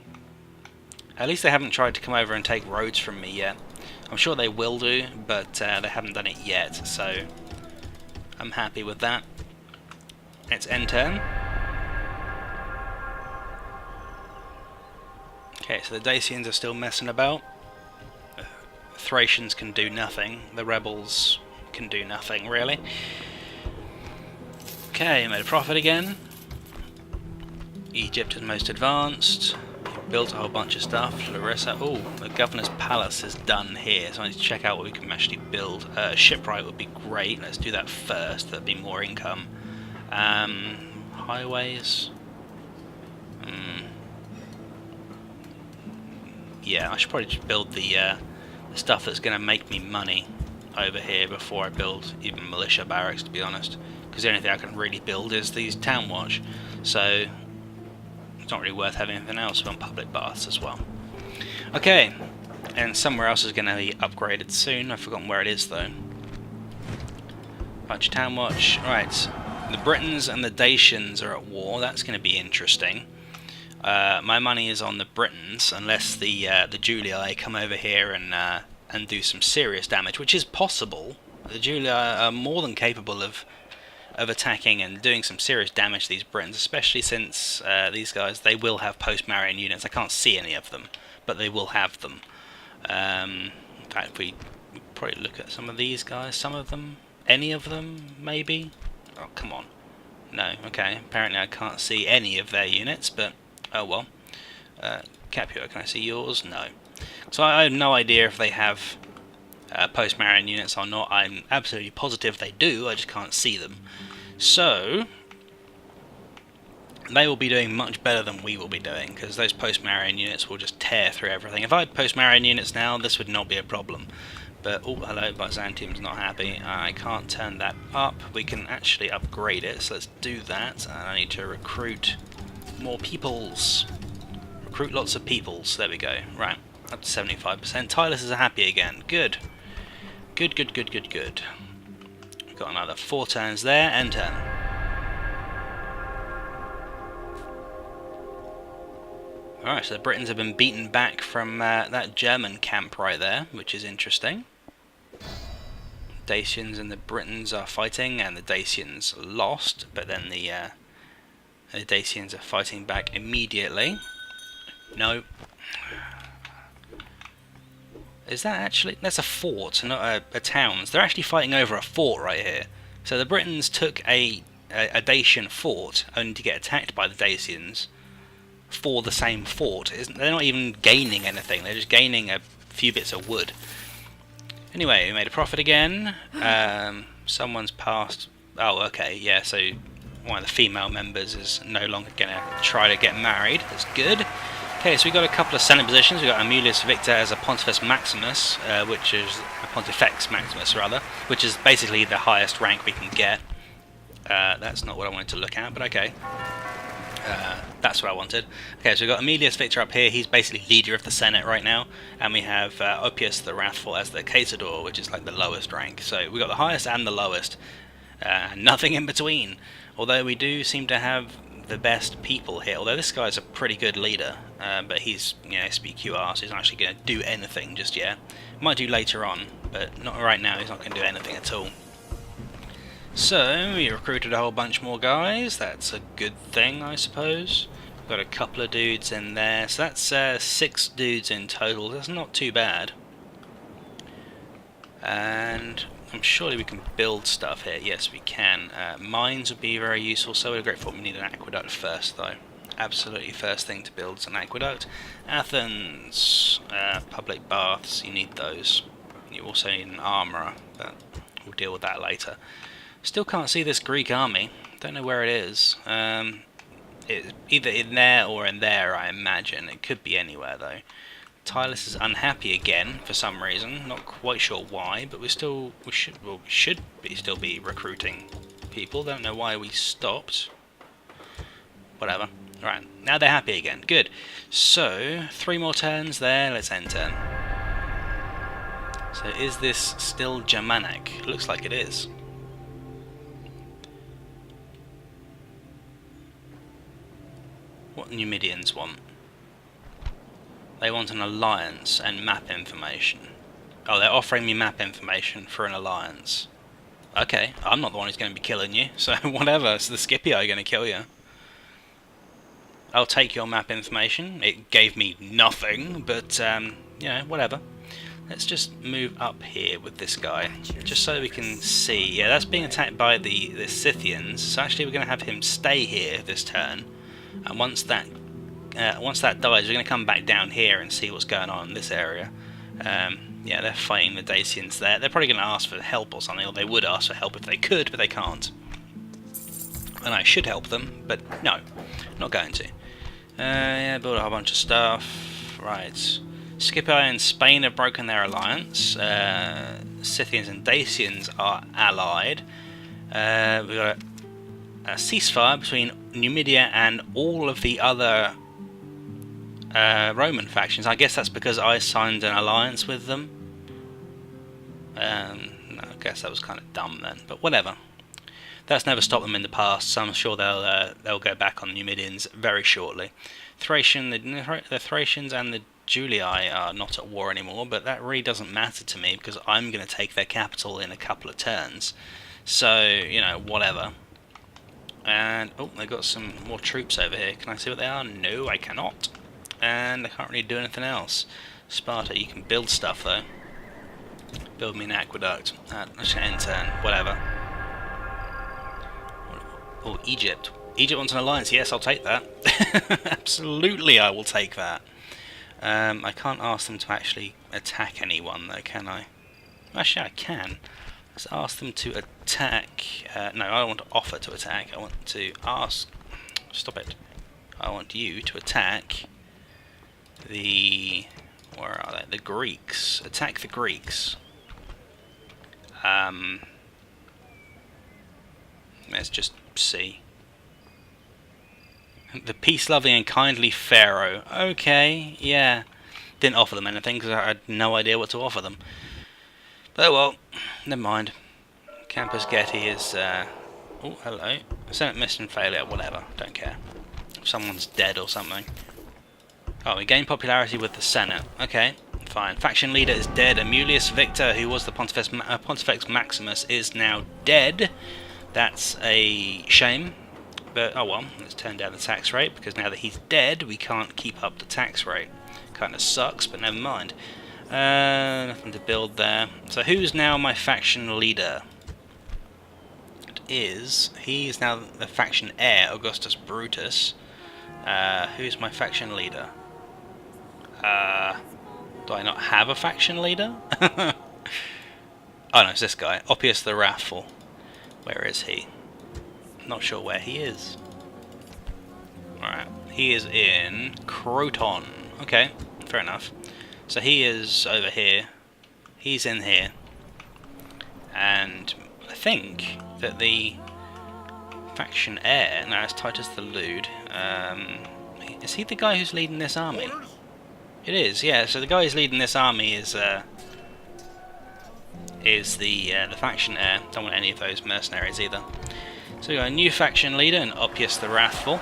At least they haven't tried to come over and take roads from me yet. I'm sure they will do, but they haven't done it yet, so I'm happy with that. It's end turn. Okay, so the Dacians are still messing about. Thracians can do nothing. The rebels can do nothing, really. Okay, made a profit again. Egypt is most advanced. Built a whole bunch of stuff. Larissa. Oh, the governor's palace is done here, so I need to check out what we can actually build. Shipwright would be great. Let's do that first. That'd be more income. Highways. Yeah, I should probably just build the stuff that's going to make me money over here before I build even militia barracks, to be honest. Because the only thing I can really build is these town watch. So it's not really worth having anything else. We want public baths as well. Okay, and somewhere else is going to be upgraded soon. I've forgotten where it is though. Bunch of town watch. Right, the Britons and the Dacians are at war. That's going to be interesting. My money is on the Britons, unless the Julii come over here and do some serious damage, which is possible. The Julii are more than capable of attacking and doing some serious damage to these Britons, especially since these guys, they will have post-Marian units. I can't see any of them, but they will have them. In fact, we probably look at some of these guys, some of them, any of them, maybe? Oh, come on. No, okay, apparently I can't see any of their units, but oh well. Capua, can I see yours? No. So I have no idea if they have post-Marian units or not. I'm absolutely positive they do, I just can't see them. So they will be doing much better than we will be doing, because those post-Marian units will just tear through everything. If I had post-Marian units now, this would not be a problem. But, oh, hello, Byzantium's not happy. I can't turn that up. We can actually upgrade it, so let's do that. And I need to recruit more peoples. Recruit lots of peoples. There we go. Right, up to 75%. Tylus is happy again. Good. Good, good, good, good, good. We've got another 4 turns there. End turn. Alright, so the Britons have been beaten back from that German camp right there, which is interesting. Dacians and the Britons are fighting, and the Dacians lost, but then the Dacians are fighting back immediately. No. Is that actually... That's a fort, not a town. So they're actually fighting over a fort right here. So the Britons took a Dacian fort, only to get attacked by the Dacians for the same fort. They're not even gaining anything, they're just gaining a few bits of wood. Anyway, we made a profit again. Someone's passed... Oh, okay, yeah, so one of the female members is no longer going to try to get married. That's good. Okay, so we've got a couple of Senate positions. We've got Amulius Victor as a Pontifex Maximus, which is a Pontifex Maximus rather, which is basically the highest rank we can get. That's not what I wanted to look at, but okay. That's what I wanted. Okay, so we've got Amulius Victor up here. He's basically leader of the Senate right now, and we have Oppius the Wrathful as the Caesador, which is like the lowest rank. So we've got the highest and the lowest, nothing in between. Although we do seem to have the best people here. Although this guy's a pretty good leader, but he's SPQR, so he's not actually going to do anything just yet. Might do later on, but not right now. He's not going to do anything at all. So we recruited a whole bunch more guys. That's a good thing, I suppose. We've got a couple of dudes in there, so that's 6 dudes in total. That's not too bad. And I'm sure we can build stuff here. Yes, we can. Mines would be very useful. So we're grateful. We need an aqueduct first, though. Absolutely, first thing to build is an aqueduct. Athens, public baths. You need those. You also need an armourer, but we'll deal with that later. Still can't see this Greek army. Don't know where it is. It's either in there or in there, I imagine. It could be anywhere, though. Tylus is unhappy again for some reason. Not quite sure why, but we should still be recruiting people. Don't know why we stopped. Whatever. Right, now they're happy again. Good. So 3 more turns there. Let's end turn. So is this still Germanic? Looks like it is. What Numidians want? They want an alliance and map information. Oh, they're offering me map information for an alliance. Okay, I'm not the one who's going to be killing you, so whatever. So the Scipii are going to kill you. I'll take your map information. It gave me nothing, but whatever. Let's just move up here with this guy, just so we can see. Yeah, that's being attacked by the Scythians. So actually, we're going to have him stay here this turn. And once that dies, we're going to come back down here and see what's going on in this area. Yeah, they're fighting the Dacians there. They're probably going to ask for help or something, or they would ask for help if they could, but they can't. And I should help them, but no, not going to. Yeah, build a whole bunch of stuff. Right. Scipii and Spain have broken their alliance. Scythians and Dacians are allied. We've got a ceasefire between Numidia and all of the other Roman factions. I guess that's because I signed an alliance with them. No, I guess that was kind of dumb then, but whatever. That's never stopped them in the past, so I'm sure they'll go back on the Numidians very shortly. The Thracians and the Julii are not at war anymore, but that really doesn't matter to me because I'm going to take their capital in a couple of turns. So, whatever. And, oh, they've got some more troops over here. Can I see what they are? No, I cannot. And I can't really do anything else. Sparta, you can build stuff, though. Build me an aqueduct. Let's end turn. Whatever. Oh, Egypt. Egypt wants an alliance. Yes, I'll take that. Absolutely, I will take that. I can't ask them to actually attack anyone, though, can I? Actually, I can. Let's ask them to attack. No, I don't want to offer to attack. I want to ask. Stop it. I want you to attack the. Where are they? The Greeks. Attack the Greeks. Let's just see. The peace-loving and kindly Pharaoh. Okay, yeah. Didn't offer them anything because I had no idea what to offer them. But well, never mind. Campus Getty is. Oh, hello. Senate mission failure. Whatever. Don't care. If someone's dead or something. Oh, we gained popularity with the Senate. Okay, fine. Faction leader is dead. Amulius Victor, who was the Pontifex Maximus, is now dead. That's a shame. But, oh well, let's turn down the tax rate, because now that he's dead, we can't keep up the tax rate. Kind of sucks, but never mind. Nothing to build there. So who's now my faction leader? He's now the faction heir, Augustus Brutus. Who's my faction leader? Do I not have a faction leader? Oh no, it's this guy, Oppius the Wrathful. Where is he? Not sure where he is. Alright, he is in Croton. Okay, fair enough. So he is over here. He's in here. And I think that the faction heir, now it's Titus the Lewd, is he the guy who's leading this army? It is, yeah. So the guy who's leading this army is the faction heir. Don't want any of those mercenaries either. So we got a new faction leader, and Oppius the Wrathful,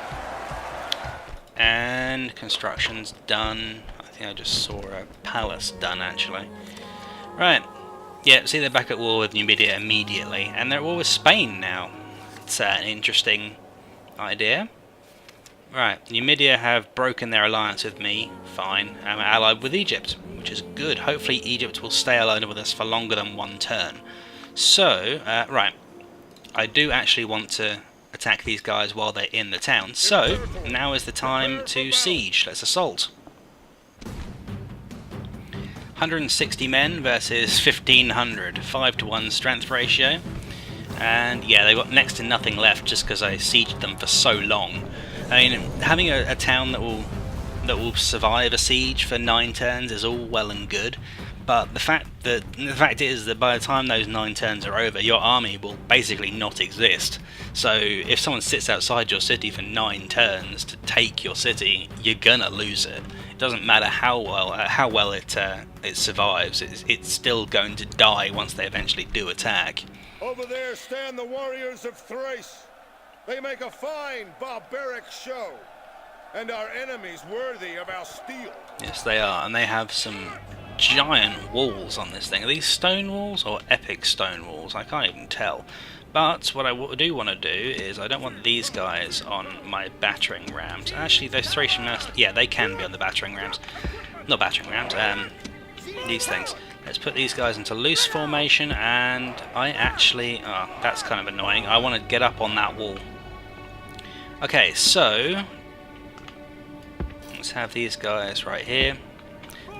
and construction's done. I think I just saw a palace done actually. Right, yeah. See, they're back at war with Numidia immediately, and they're at war with Spain now. It's an interesting idea. Right, Numidia have broken their alliance with me. Fine, I'm allied with Egypt, which is good. Hopefully Egypt will stay allied with us for longer than one turn. So, right, I do actually want to attack these guys while they're in the town. So, now is the time to siege. Let's assault. 160 men versus 1500. 5-to-1 strength ratio. And yeah, they've got next to nothing left just because I sieged them for so long. I mean, having a town that will survive a siege for 9 turns is all well and good, but the fact is that by the time those 9 turns are over, your army will basically not exist. So if someone sits outside your city for 9 turns to take your city, you're gonna lose it. It doesn't matter how well it survives. It's still going to die once they eventually do attack. Over there stand the warriors of Thrace. They make a fine, barbaric show, and our enemies worthy of our steel. Yes, they are, and they have some giant walls on this thing. Are these stone walls or epic stone walls? I can't even tell. But what I do want to do is I don't want these guys on my battering rams. Actually, those Thracian mercenaries, yeah, they can be on the battering rams. Not battering rams, these things. Let's put these guys into loose formation, and I actually... oh, that's kind of annoying. I want to get up on that wall. Okay, so... let's have these guys right here.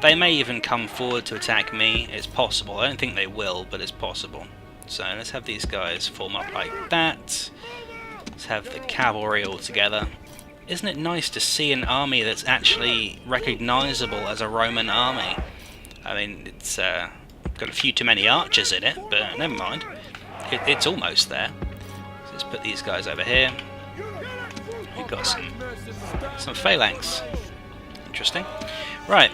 They may even come forward to attack me. It's possible. I don't think they will, but it's possible. So let's have these guys form up like that. Let's have the cavalry all together. Isn't it nice to see an army that's actually recognisable as a Roman army? I mean, it's got a few too many archers in it, but never mind. It's almost there. So let's put these guys over here. We've got some phalanx. Interesting. Right.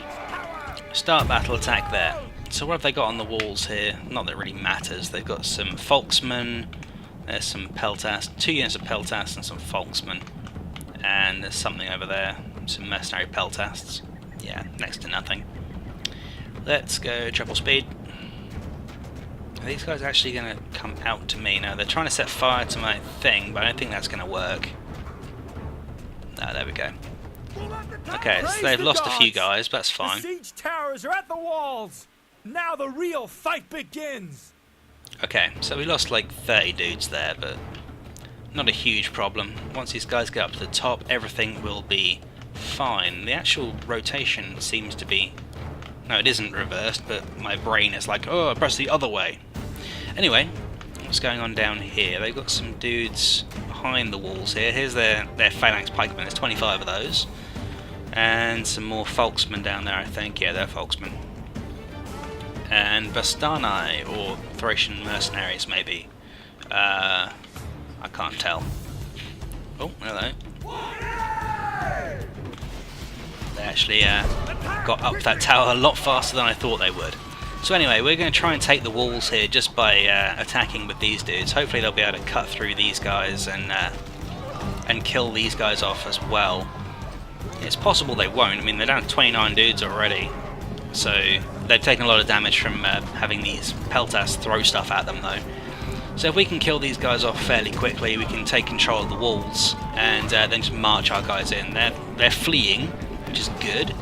Start battle attack there. So what have they got on the walls here? Not that it really matters. They've got some Folksmen. There's some Peltas. 2 units of Peltas and some Folksmen. And there's something over there. Some mercenary Peltasts. Yeah, next to nothing. Let's go triple speed. Are these guys actually going to come out to me? No, they're trying to set fire to my thing, but I don't think that's going to work. No, there we go. Okay, so they've lost a few guys, but that's fine. The siege towers are at the walls. Now the real fight begins. Okay, so we lost like 30 dudes there, but not a huge problem. Once these guys get up to the top, everything will be fine. The actual rotation seems to be... no, it isn't reversed, but my brain is like, oh, press the other way. Anyway, what's going on down here? They've got some dudes behind the walls here. Here's their phalanx pikemen. There's 25 of those. And some more Folksmen down there, I think. Yeah, they're Folksmen. And Bastani, or Thracian mercenaries, maybe. I can't tell. Oh, hello. They actually got up that tower a lot faster than I thought they would. So anyway, we're going to try and take the walls here just by attacking with these dudes. Hopefully they'll be able to cut through these guys and kill these guys off as well. It's possible they won't. I mean, they're down to 29 dudes already. So they've taken a lot of damage from having these Peltas throw stuff at them though. So if we can kill these guys off fairly quickly, we can take control of the walls and then just march our guys in. They're fleeing, which is good.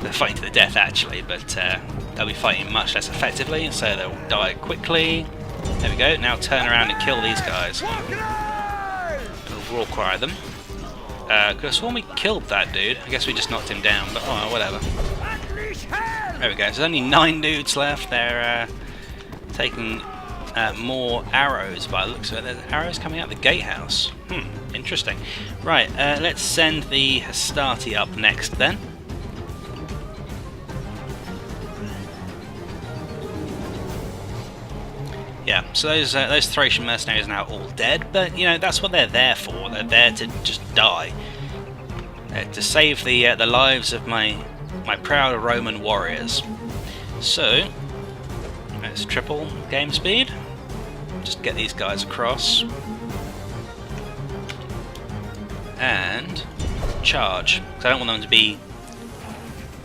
They're fighting to the death actually, but they'll be fighting much less effectively, so they'll die quickly. There we go, now turn around and kill these guys. We'll war cry them. Could have sworn we killed that dude. I guess we just knocked him down, but oh, whatever. There we go, there's only 9 dudes left. They're taking more arrows by the looks of it. There's arrows coming out the gatehouse. Interesting. Right, let's send the Hastati up next then. Yeah, so those Thracian mercenaries are now all dead, but you know that's what they're there for. They're there to just die, to save the lives of my proud Roman warriors. So let's triple game speed. Just get these guys across and charge. Because I don't want them to be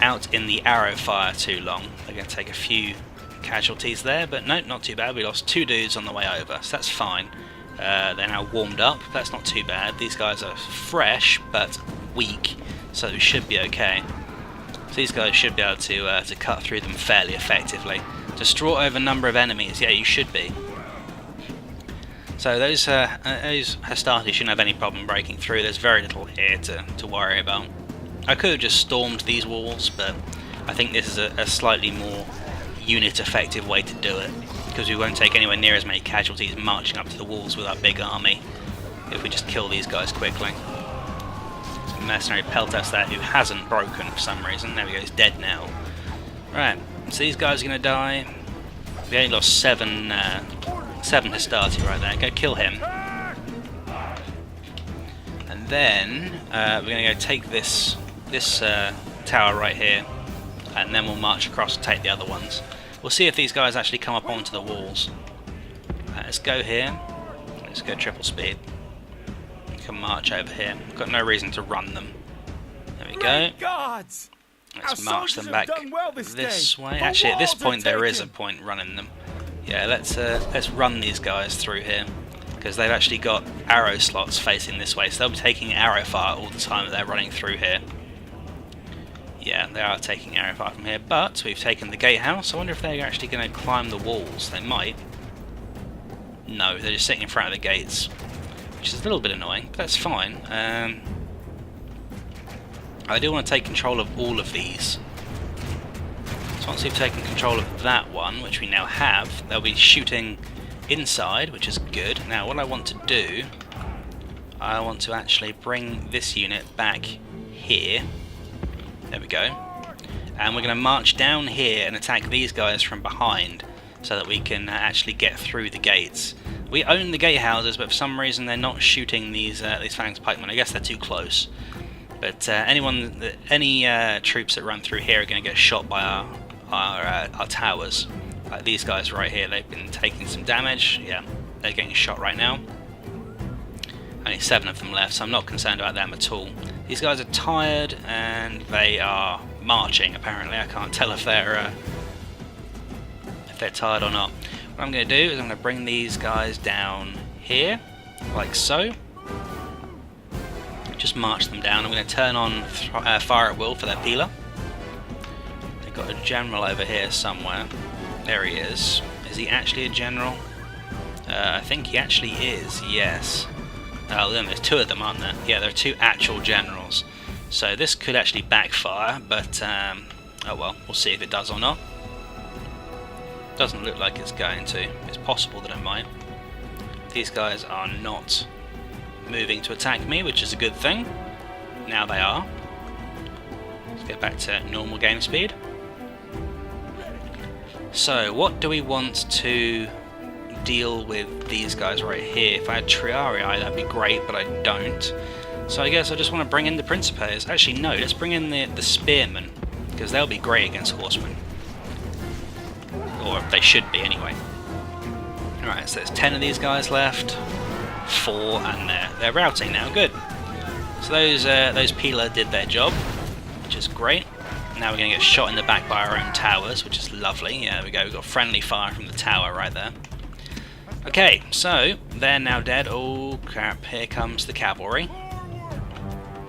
out in the arrow fire too long. They're going to take a few casualties there, but no, not too bad. We lost 2 dudes on the way over, so that's fine. They're now warmed up, that's not too bad. These guys are fresh but weak, so we should be okay. So these guys should be able to cut through them fairly effectively. Distraught over number of enemies, yeah, you should be. So those Hastati shouldn't have any problem breaking through. There's very little here to worry about. I could have just stormed these walls, but I think this is a slightly more unit effective way to do it, because we won't take anywhere near as many casualties marching up to the walls with our big army if we just kill these guys quickly. There's a mercenary Peltas there who hasn't broken for some reason. There we go, he's dead now. Right, so these guys are going to die. We only lost 7 Hastati right there. Go kill him. And then we're going to go take this tower right here, and then we'll march across and take the other ones. We'll see if these guys actually come up onto the walls. Let's go here. Let's go triple speed. We can march over here. We've got no reason to run them. There we go. Gods! Let's march them back this way. Actually, at this point there is a point running them. Yeah, let's run these guys through here, because they've actually got arrow slots facing this way, so they'll be taking arrow fire all the time that they're running through here. Yeah, they are taking arrow fire from here, but we've taken the gatehouse. I wonder if they're actually going to climb the walls. They might. No, they're just sitting in front of the gates, which is a little bit annoying, but that's fine. I do want to take control of all of these. So once we've taken control of that one, which we now have, they'll be shooting inside, which is good. Now what I want to do, I want to actually bring this unit back here. There we go. And we're going to march down here and attack these guys from behind, so that we can actually get through the gates. We own the gatehouses, but for some reason they're not shooting these phalanx pikemen. I guess they're too close. But any troops that run through here are going to get shot by our towers. Like these guys right here, they've been taking some damage. Yeah, they're getting shot right now. Only 7 of them left, so I'm not concerned about them at all. These guys are tired and they are marching. Apparently, I can't tell if they're tired or not. What I'm going to do is I'm going to bring these guys down here, like so. Just march them down. I'm going to turn on fire at will for their peeler. They've got a general over here somewhere. There he is. Is he actually a general? I think he actually is, yes. Oh, then there's 2 of them, aren't there? Yeah, there are 2 actual generals. So this could actually backfire, but oh well, we'll see if it does or not. Doesn't look like it's going to. It's possible that it might. These guys are not moving to attack me, which is a good thing. Now they are. Let's get back to normal game speed. So, what do we want to deal with these guys right here? If I had Triarii, that'd be great, but I don't. So I guess I just want to bring in the Principes. Actually, no, let's bring in the Spearmen, because they'll be great against horsemen. Or they should be, anyway. Alright, so there's 10 of these guys left. 4, and they're routing now. Good. So those Peeler did their job, which is great. Now we're going to get shot in the back by our own towers, which is lovely. Yeah, there we go. We've got friendly fire from the tower right there. Okay, so they're now dead. Oh crap! Here comes the cavalry.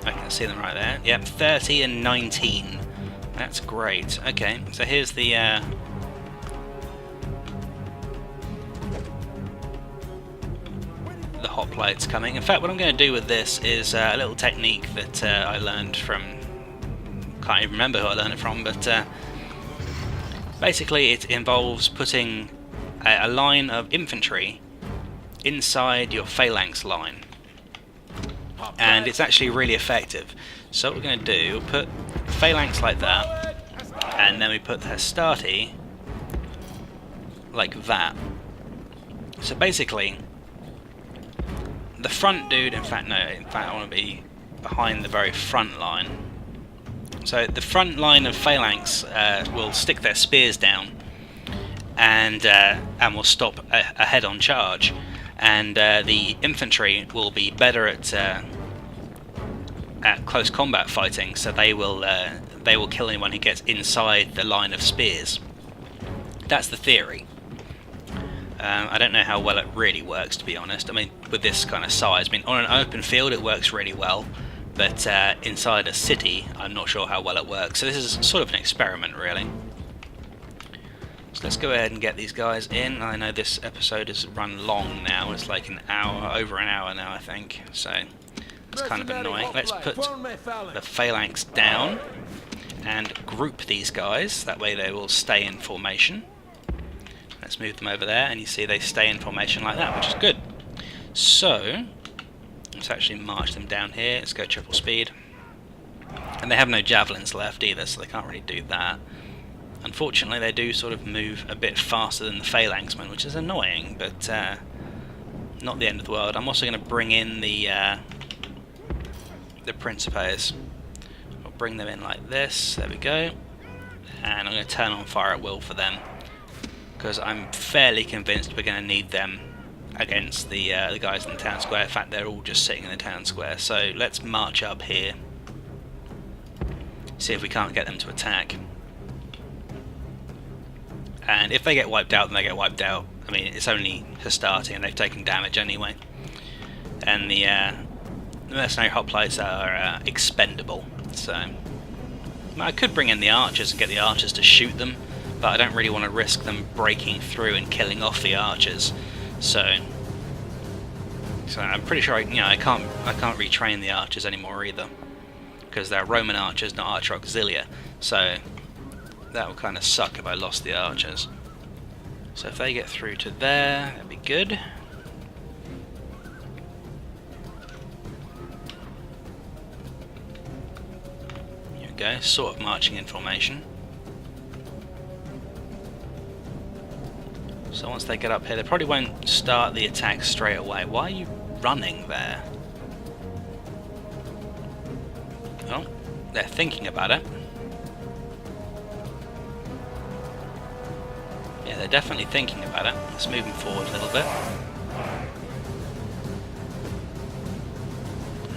I can see them right there. Yep, 30 and 19. That's great. Okay, so here's the hoplites coming. In fact, what I'm going to do with this is a little technique that I learned from, can't even remember who I learned it from, but basically it involves putting a line of infantry inside your phalanx line, and it's actually really effective. So what we're going to do, we'll put phalanx like that, and then we put the hastati like that. So basically, the front dude, in fact I want to be behind the very front line. So the front line of phalanx will stick their spears down, and will stop a head-on charge, and the infantry will be better at close combat fighting, so they will kill anyone who gets inside the line of spears. That's the theory. I don't know how well it really works, to be honest. I mean, with this kind of size, I mean, on an open field it works really well, but inside a city I'm not sure how well it works. So this is sort of an experiment, really. So let's go ahead and get these guys in. I know this episode has run long now. It's like an hour, over an hour now, I think. So it's kind of annoying. Let's put the phalanx down and group these guys. That way they will stay in formation. Let's move them over there, and you see they stay in formation like that, which is good. So let's actually march them down here. Let's go triple speed. And they have no javelins left either, so they can't really do that. Unfortunately, they do sort of move a bit faster than the phalanxmen, which is annoying, but not the end of the world. I'm also going to bring in the Principes. I'll bring them in like this. There we go. And I'm going to turn on fire at will for them, because I'm fairly convinced we're going to need them against the guys in the town square. In fact, they're all just sitting in the town square. So let's march up here, see if we can't get them to attack. And if they get wiped out, then they get wiped out. I mean, it's only hastati, and they've taken damage anyway. And the mercenary hoplites are expendable. So I could bring in the archers and get the archers to shoot them, but I don't really want to risk them breaking through and killing off the archers. So I'm pretty sure I can't retrain the archers anymore either, because they're Roman archers, not archer auxilia. So that would kind of suck if I lost the archers. So if they get through to there, that'd be good. Here we go, sort of marching in formation. So once they get up here, they probably won't start the attack straight away. Why are you running there? Oh, they're thinking about it. Yeah, they're definitely thinking about it. Let's move them forward a little bit.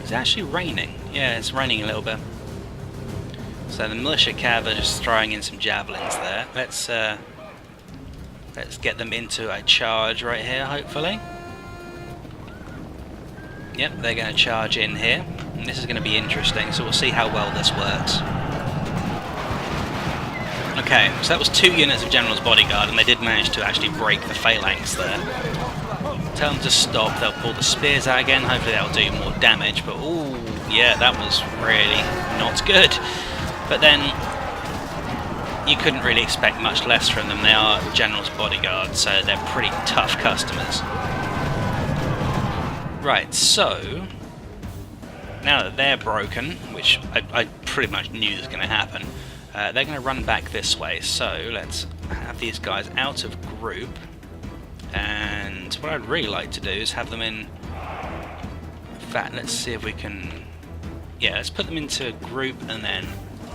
It's actually raining. Yeah, it's raining a little bit. So the militia cav are just throwing in some javelins there. Let's get them into a charge right here, hopefully. Yep, they're going to charge in here. And this is going to be interesting, so we'll see how well this works. Okay, so that was 2 units of General's Bodyguard, and they did manage to actually break the phalanx there. Tell them to stop, they'll pull the spears out again, hopefully that'll do more damage, but ooh, yeah, that was really not good. But then, you couldn't really expect much less from them. They are General's Bodyguard, so they're pretty tough customers. Right, so now that they're broken, which I pretty much knew was going to happen, they're going to run back this way. So let's have these guys out of group, and what I'd really like to do is have them in fact, let's see if we can, yeah, let's put them into a group and then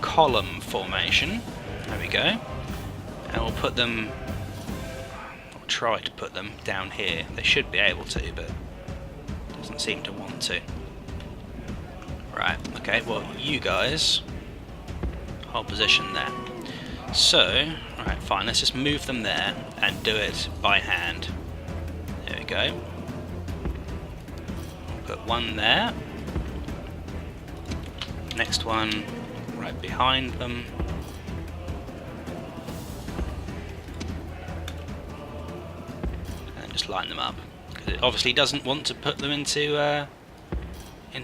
column formation. There we go. And we'll put them, or try to put them down here. They should be able to, but doesn't seem to want to. Right, okay, well, you guys hold position there. So, right, fine, let's just move them there and do it by hand. There we go. Put one there. Next one right behind them. And just line them up. Because it obviously doesn't want to put them into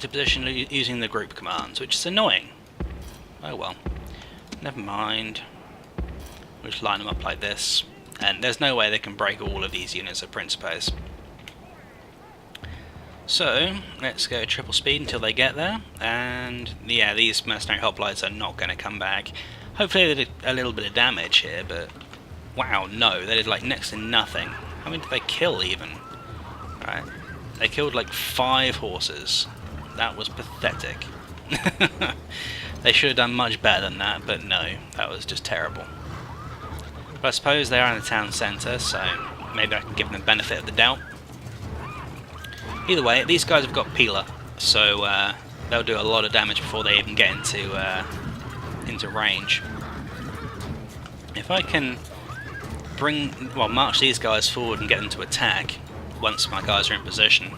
position using the group commands, which is annoying. Oh well. Never mind. We'll just line them up like this. and there's no way they can break all of these units of Principes. So, let's go triple speed until they get there, and yeah, these mercenary hoplites are not going to come back. Hopefully they did a little bit of damage here, but wow, no, they did like next to nothing. How many did they kill even? Right, they killed like 5 horses. That was pathetic. They should have done much better than that, but no, that was just terrible. But I suppose they are in the town centre, so maybe I can give them the benefit of the doubt. Either way, these guys have got Peeler, so they'll do a lot of damage before they even get into range. If I can march these guys forward and get them to attack once my guys are in position,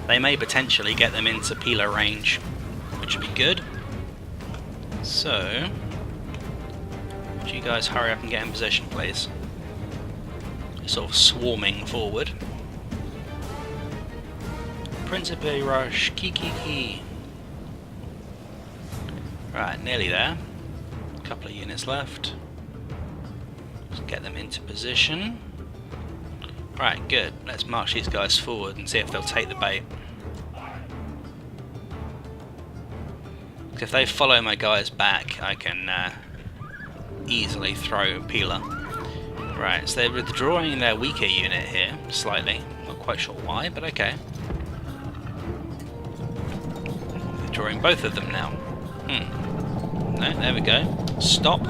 they may potentially get them into Peeler range, which would be good. So, would you guys hurry up and get in position, please? Sort of swarming forward. Principe rush, key. Right, nearly there. A couple of units left. Let's get them into position. Right, good. Let's march these guys forward and see if they'll take the bait. If they follow my guys back, I can easily throw a Peeler. Right, so they're withdrawing their weaker unit here, slightly. Not quite sure why, but okay. Withdrawing both of them now. No, there we go. Stop.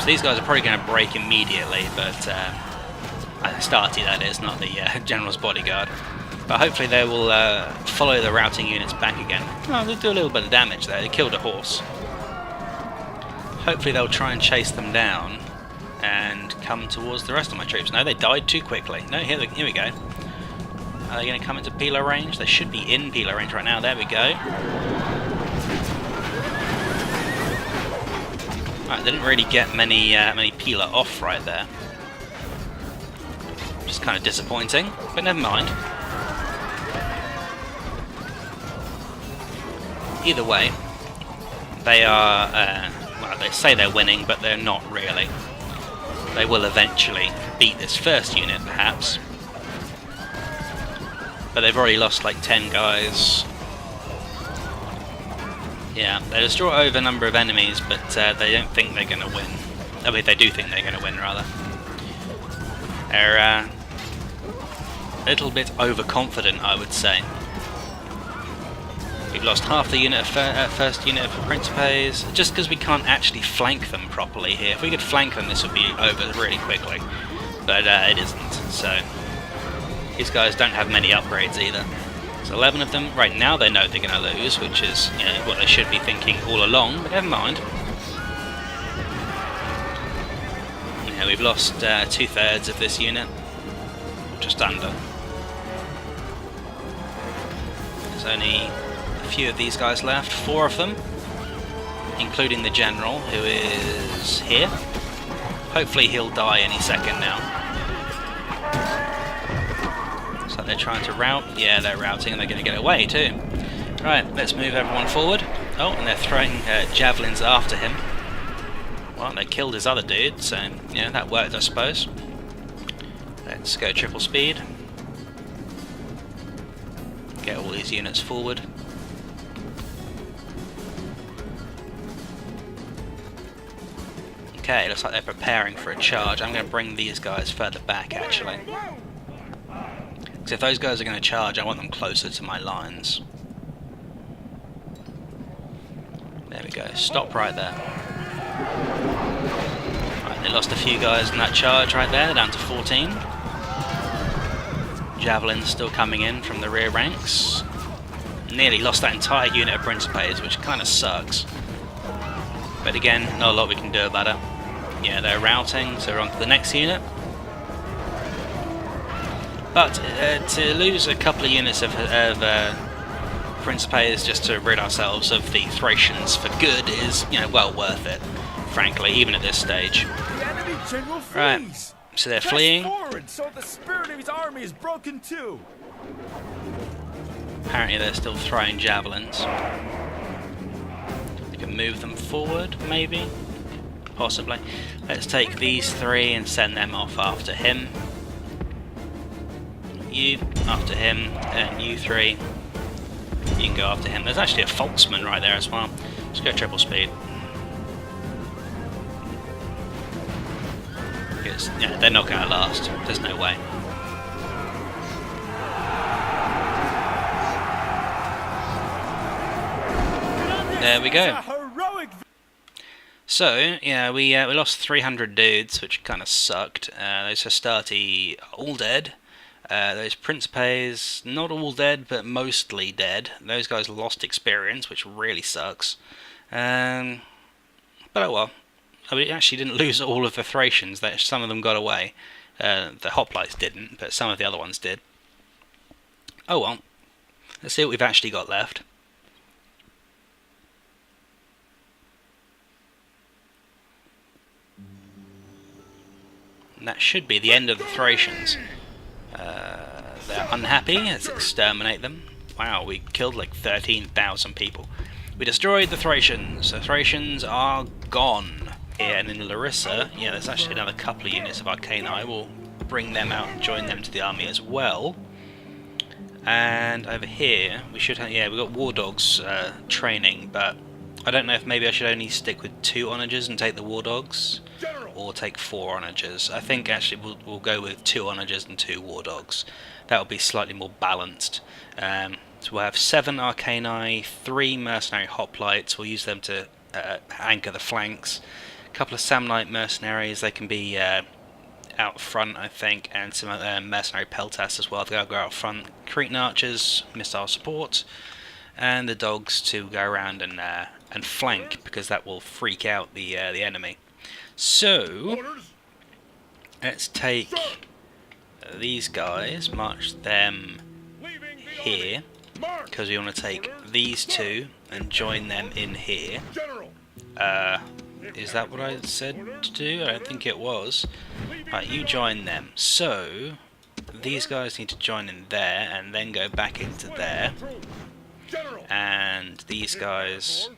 So these guys are probably going to break immediately, but Astarte, that is, not the General's bodyguard. But hopefully they will follow the routing units back again. Oh, they'll do a little bit of damage there. They killed a horse. Hopefully they'll try and chase them down and come towards the rest of my troops. No, they died too quickly. No, here we go. Are they going to come into Peeler range? They should be in Peeler range right now. There we go. Right, they didn't really get many Peeler off right there. Just kind of disappointing, but never mind. Either way, they are, well, they say they're winning, but they're not really. They will eventually beat this first unit, perhaps. But they've already lost like 10 guys. Yeah, they destroy over a number of enemies, but they don't think they're going to win. I mean, they do think they're going to win, rather. They're a little bit overconfident, I would say. We've lost half the unit of first unit of Principes, just because we can't actually flank them properly here. If we could flank them, this would be over really quickly. But it isn't, so... These guys don't have many upgrades either. So 11 of them. Right now they know they're going to lose, which is what they should be thinking all along, but never mind. Yeah, we've lost 2/3 of this unit. Just under. There's only a few of these guys left. 4 of them, including the general, who is here. Hopefully he'll die any second now. So they're trying to rout. Yeah, they're routing and they're going to get away too. Right, let's move everyone forward. Oh, and they're throwing javelins after him. Well, they killed his other dude, so yeah, that worked, I suppose. Let's go triple speed. Get all these units forward. Okay, looks like they're preparing for a charge. I'm going to bring these guys further back, actually. Because if those guys are going to charge, I want them closer to my lines. There we go. Stop right there. Right, they lost a few guys in that charge right there. They're down to 14. Javelins still coming in from the rear ranks. Nearly lost that entire unit of Principes, which kind of sucks. But again, not a lot we can do about it. Yeah, they're routing, so we're on to the next unit. But to lose a couple of units of Principes just to rid ourselves of the Thracians for good is, well worth it, frankly, even at this stage. The enemy general flees. Right, so they're fleeing. Forward, so the spirit of his army is broken too. Apparently they're still throwing javelins. We can move them forward, maybe? Possibly. Let's take these 3 and send them off after him. You after him, and you 3. You can go after him. There's actually a Folksman right there as well. Let's go triple speed. Because, yeah, they're not going to last. There's no way. There we go. So, yeah, we lost 300 dudes, which kind of sucked. Those Hastati all dead. Those Principes, not all dead, but mostly dead. Those guys lost experience, which really sucks. But oh well. I mean, actually didn't lose all of the Thracians. Some of them got away. The Hoplites didn't, but some of the other ones did. Oh well. Let's see what we've actually got left. And that should be the end of the Thracians. They're unhappy, let's exterminate them. Wow, we killed like 13,000 people. We destroyed the Thracians. The Thracians are gone. Yeah, and in Larissa, yeah, there's actually another couple of units of Arcani. We'll bring them out and join them to the army as well. And over here, we should have, yeah, we've got War Dogs training, but I don't know if maybe I should only stick with 2 onagers and take the War Dogs, or take 4 onagers. I think actually we'll go with 2 onagers and 2 War Dogs. That will be slightly more balanced. So we'll have 7 Arcani, 3 Mercenary Hoplites. We'll use them to anchor the flanks. A couple of Samnite Mercenaries. They can be out front, I think, and some Mercenary Peltas as well. They'll go out front. Cretan Archers, missile support, and the dogs to go around and flank, because that will freak out the enemy. So let's take these guys, march them here, because we want to take these 2 and join them in here. Is that what I said to do? I don't think it was. Right, you join them. So these guys need to join in there and then go back into there. And these guys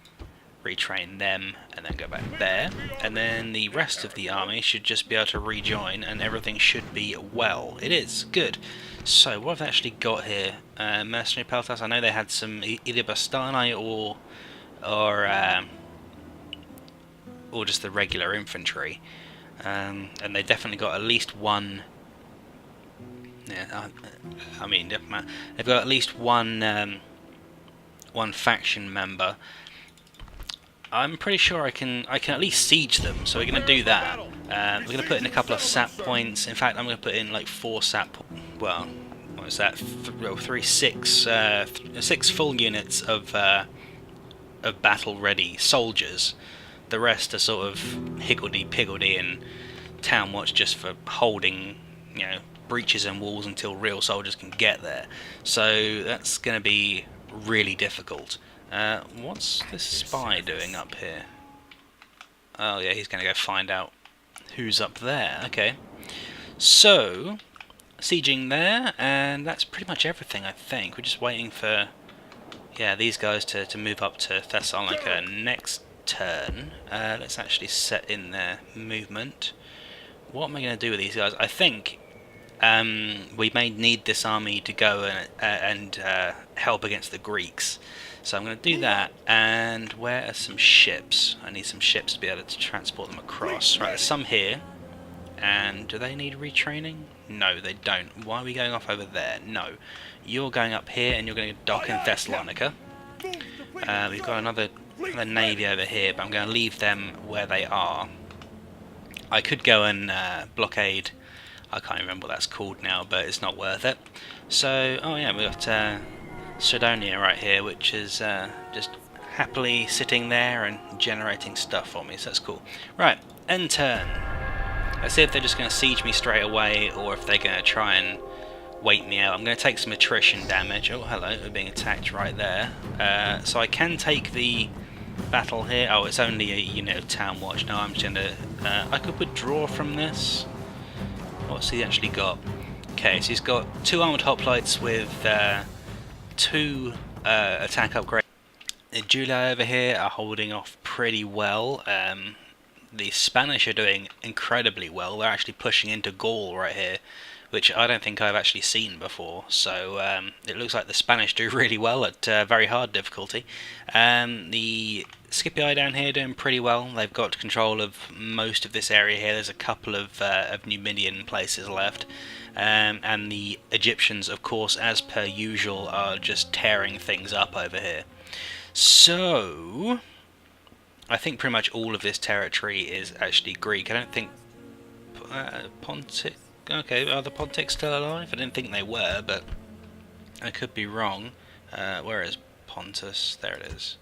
retrain them and then go back there. And then the rest of the army should just be able to rejoin and everything should be well. It is. Good. So what have they actually got here? Mercenary Peltas. I know they had some either Bastani or just the regular infantry. And they definitely got at least one. Yeah, I mean, they've got at least one faction member. I'm pretty sure I can at least siege them, so we're going to do that. We're going to put in a couple of sap points. In fact, I'm going to put in like 4 sap. Well, what was that? 6 full units of battle-ready soldiers. The rest are sort of higgledy-piggledy and town watch just for holding, you know, breaches and walls until real soldiers can get there. So that's going to be really difficult. What's this spy doing up here? Oh yeah, he's going to go find out who's up there. Okay. So, sieging there, and that's pretty much everything, I think. We're just waiting for, yeah, these guys to move up to Thessalonica next turn. Let's actually set in their movement. What am I going to do with these guys? I think we may need this army to go and help against the Greeks. So I'm going to do that, and where are some ships? I need some ships to be able to transport them across. Right, there's some here, and do they need retraining? No, they don't. Why are we going off over there? No. You're going up here, and you're going to dock in Thessalonica. We've got another navy over here, but I'm going to leave them where they are. I could go and blockade. I can't remember what that's called now, but it's not worth it. So, oh yeah, we've got Sidonia right here, which is just happily sitting there and generating stuff for me, so that's cool. Right, end turn. Let's see if they're just going to siege me straight away, or if they're going to try and wait me out. I'm going to take some attrition damage. Oh, hello, we're being attacked right there. So I can take the battle here. Oh, it's only a unit of town watch. No, I'm just going to... I could withdraw from this. What's he actually got? Okay, so he's got 2 armoured hoplites with 2 attack upgrades. Julia over here are holding off pretty well. The Spanish are doing incredibly well. They're actually pushing into Gaul right here, which I don't think I've actually seen before. So it looks like the Spanish do really well at very hard difficulty. The Scipii down here doing pretty well. They've got control of most of this area here. There's a couple of Numidian places left. And the Egyptians, of course, as per usual, are just tearing things up over here. So I think pretty much all of this territory is actually Greek. I don't think Pontic. Okay, are the Pontics still alive? I didn't think they were, but I could be wrong. Where is Pontus? There it is.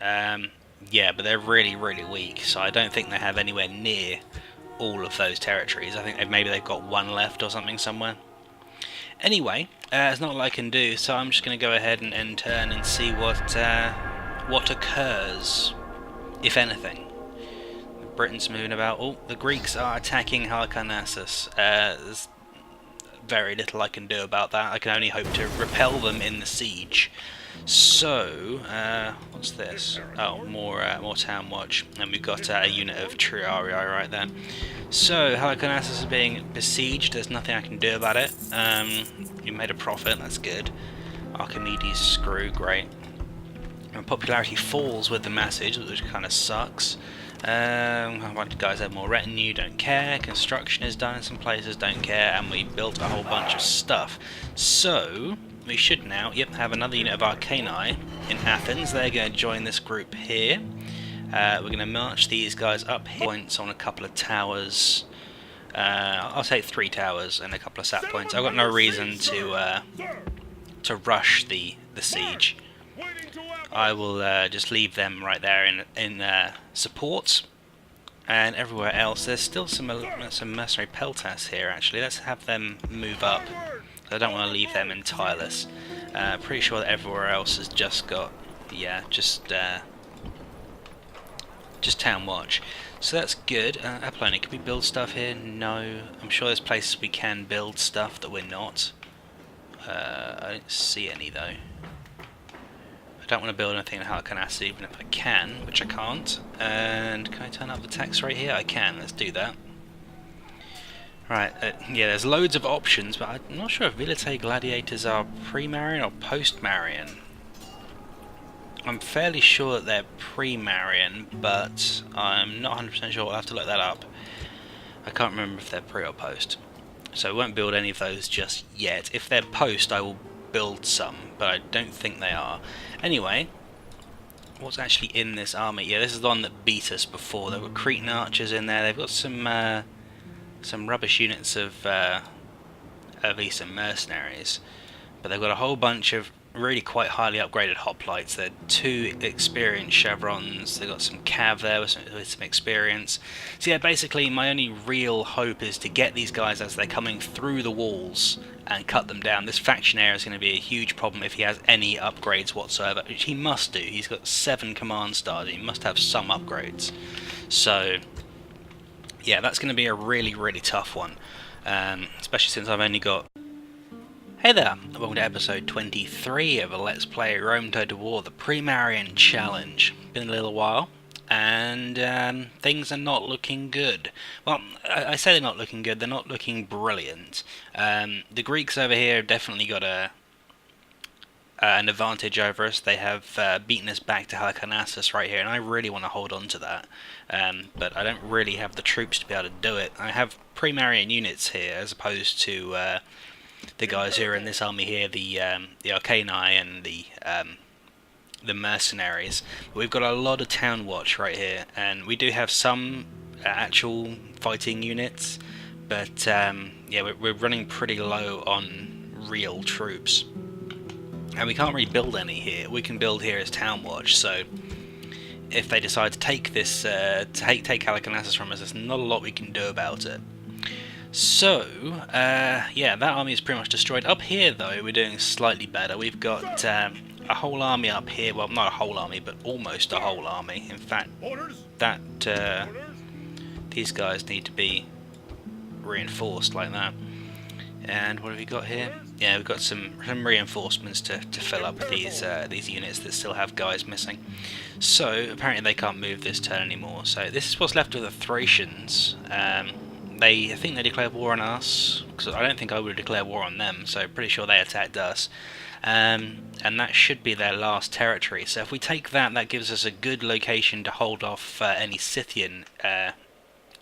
Yeah, but they're really, really weak, so I don't think they have anywhere near all of those territories. I think maybe they've got one left or something somewhere. Anyway, there's not a lot I can do, so I'm just going to go ahead and turn and see what occurs, if anything. Britain's moving about. Oh, the Greeks are attacking Halicarnassus. There's very little I can do about that. I can only hope to repel them in the siege. So, what's this? Oh, more town watch, and we've got a unit of Triarii right there. So, Halicarnassus is being besieged. There's nothing I can do about it. You made a profit. That's good. Archimedes screw, great. And popularity falls with the message, which kind of sucks. I want guys have more retinue, don't care. Construction is done in some places, don't care. And we built a whole bunch of stuff. So we should now, have another unit of Arcani in Athens. They're going to join this group here. We're going to march these guys up here. Points on a couple of towers. I'll take 3 towers and a couple of sap points. I've got no reason to rush the siege. I will just leave them right there in support, and everywhere else there's still some mercenary peltas here. Actually, let's have them move up. I don't want to leave them entireless. Pretty sure that everywhere else has just got just town watch. So that's good. Apollonia, can we build stuff here? No. I'm sure there's places we can build stuff that we're not. I don't see any though. I don't want to build anything in Halicarnassus, even if I can, which I can't. And can I turn up the tax rate here? I can. Let's do that. Right, yeah, there's loads of options, but I'm not sure if Vilitae gladiators are pre-marian or post-marian. I'm fairly sure that they're pre-marian, but I'm not 100% sure. I'll have to look that up. I can't remember if they're pre or post. So I won't build any of those just yet. If they're post, I will build some, but I don't think they are. Anyway, what's actually in this army? Yeah, this is the one that beat us before. There were Cretan archers in there. They've got some rubbish units of Eastern mercenaries, but they've got a whole bunch of really quite highly upgraded hoplites. They're 2 experienced chevrons. They've got some cav there with some experience. So yeah, basically my only real hope is to get these guys as they're coming through the walls and cut them down. This factionaire is going to be a huge problem if he has any upgrades whatsoever, which he must do. He's got 7 command stars. He must have some upgrades. So yeah, that's going to be a really, really tough one, especially since I've only got... Hey there, welcome to episode 23 of a Let's Play Rome Total War, the pre-marian challenge. Been a little while, and things are not looking good. Well, I say they're not looking good, they're not looking brilliant. The Greeks over here have definitely got an advantage over us. They have beaten us back to Halicarnassus right here, and I really want to hold on to that. But I don't really have the troops to be able to do it. I have pre-marian units here, as opposed to the guys who are in this army here, the Arcani and the mercenaries. But we've got a lot of town watch right here, and we do have some actual fighting units, but yeah, we're running pretty low on real troops, and we can't really build any here. We can build here as town watch, so if they decide to take this, take Halicarnassus from us, there's not a lot we can do about it. So, yeah, that army is pretty much destroyed. Up here, though, we're doing slightly better. We've got a whole army up here. Well, not a whole army, but almost a whole army. In fact, these guys need to be reinforced like that. And what have we got here? Yeah, we've got some reinforcements to fill up these units that still have guys missing. So apparently they can't move this turn anymore. So this is what's left of the Thracians. I think they declared war on us, because I don't think I would declare war on them. So pretty sure they attacked us. And that should be their last territory. So if we take that, that gives us a good location to hold off any Scythian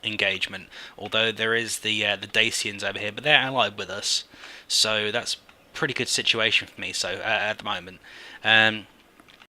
engagement. Although there is the Dacians over here, but they're allied with us, so that's a pretty good situation for me. So at the moment,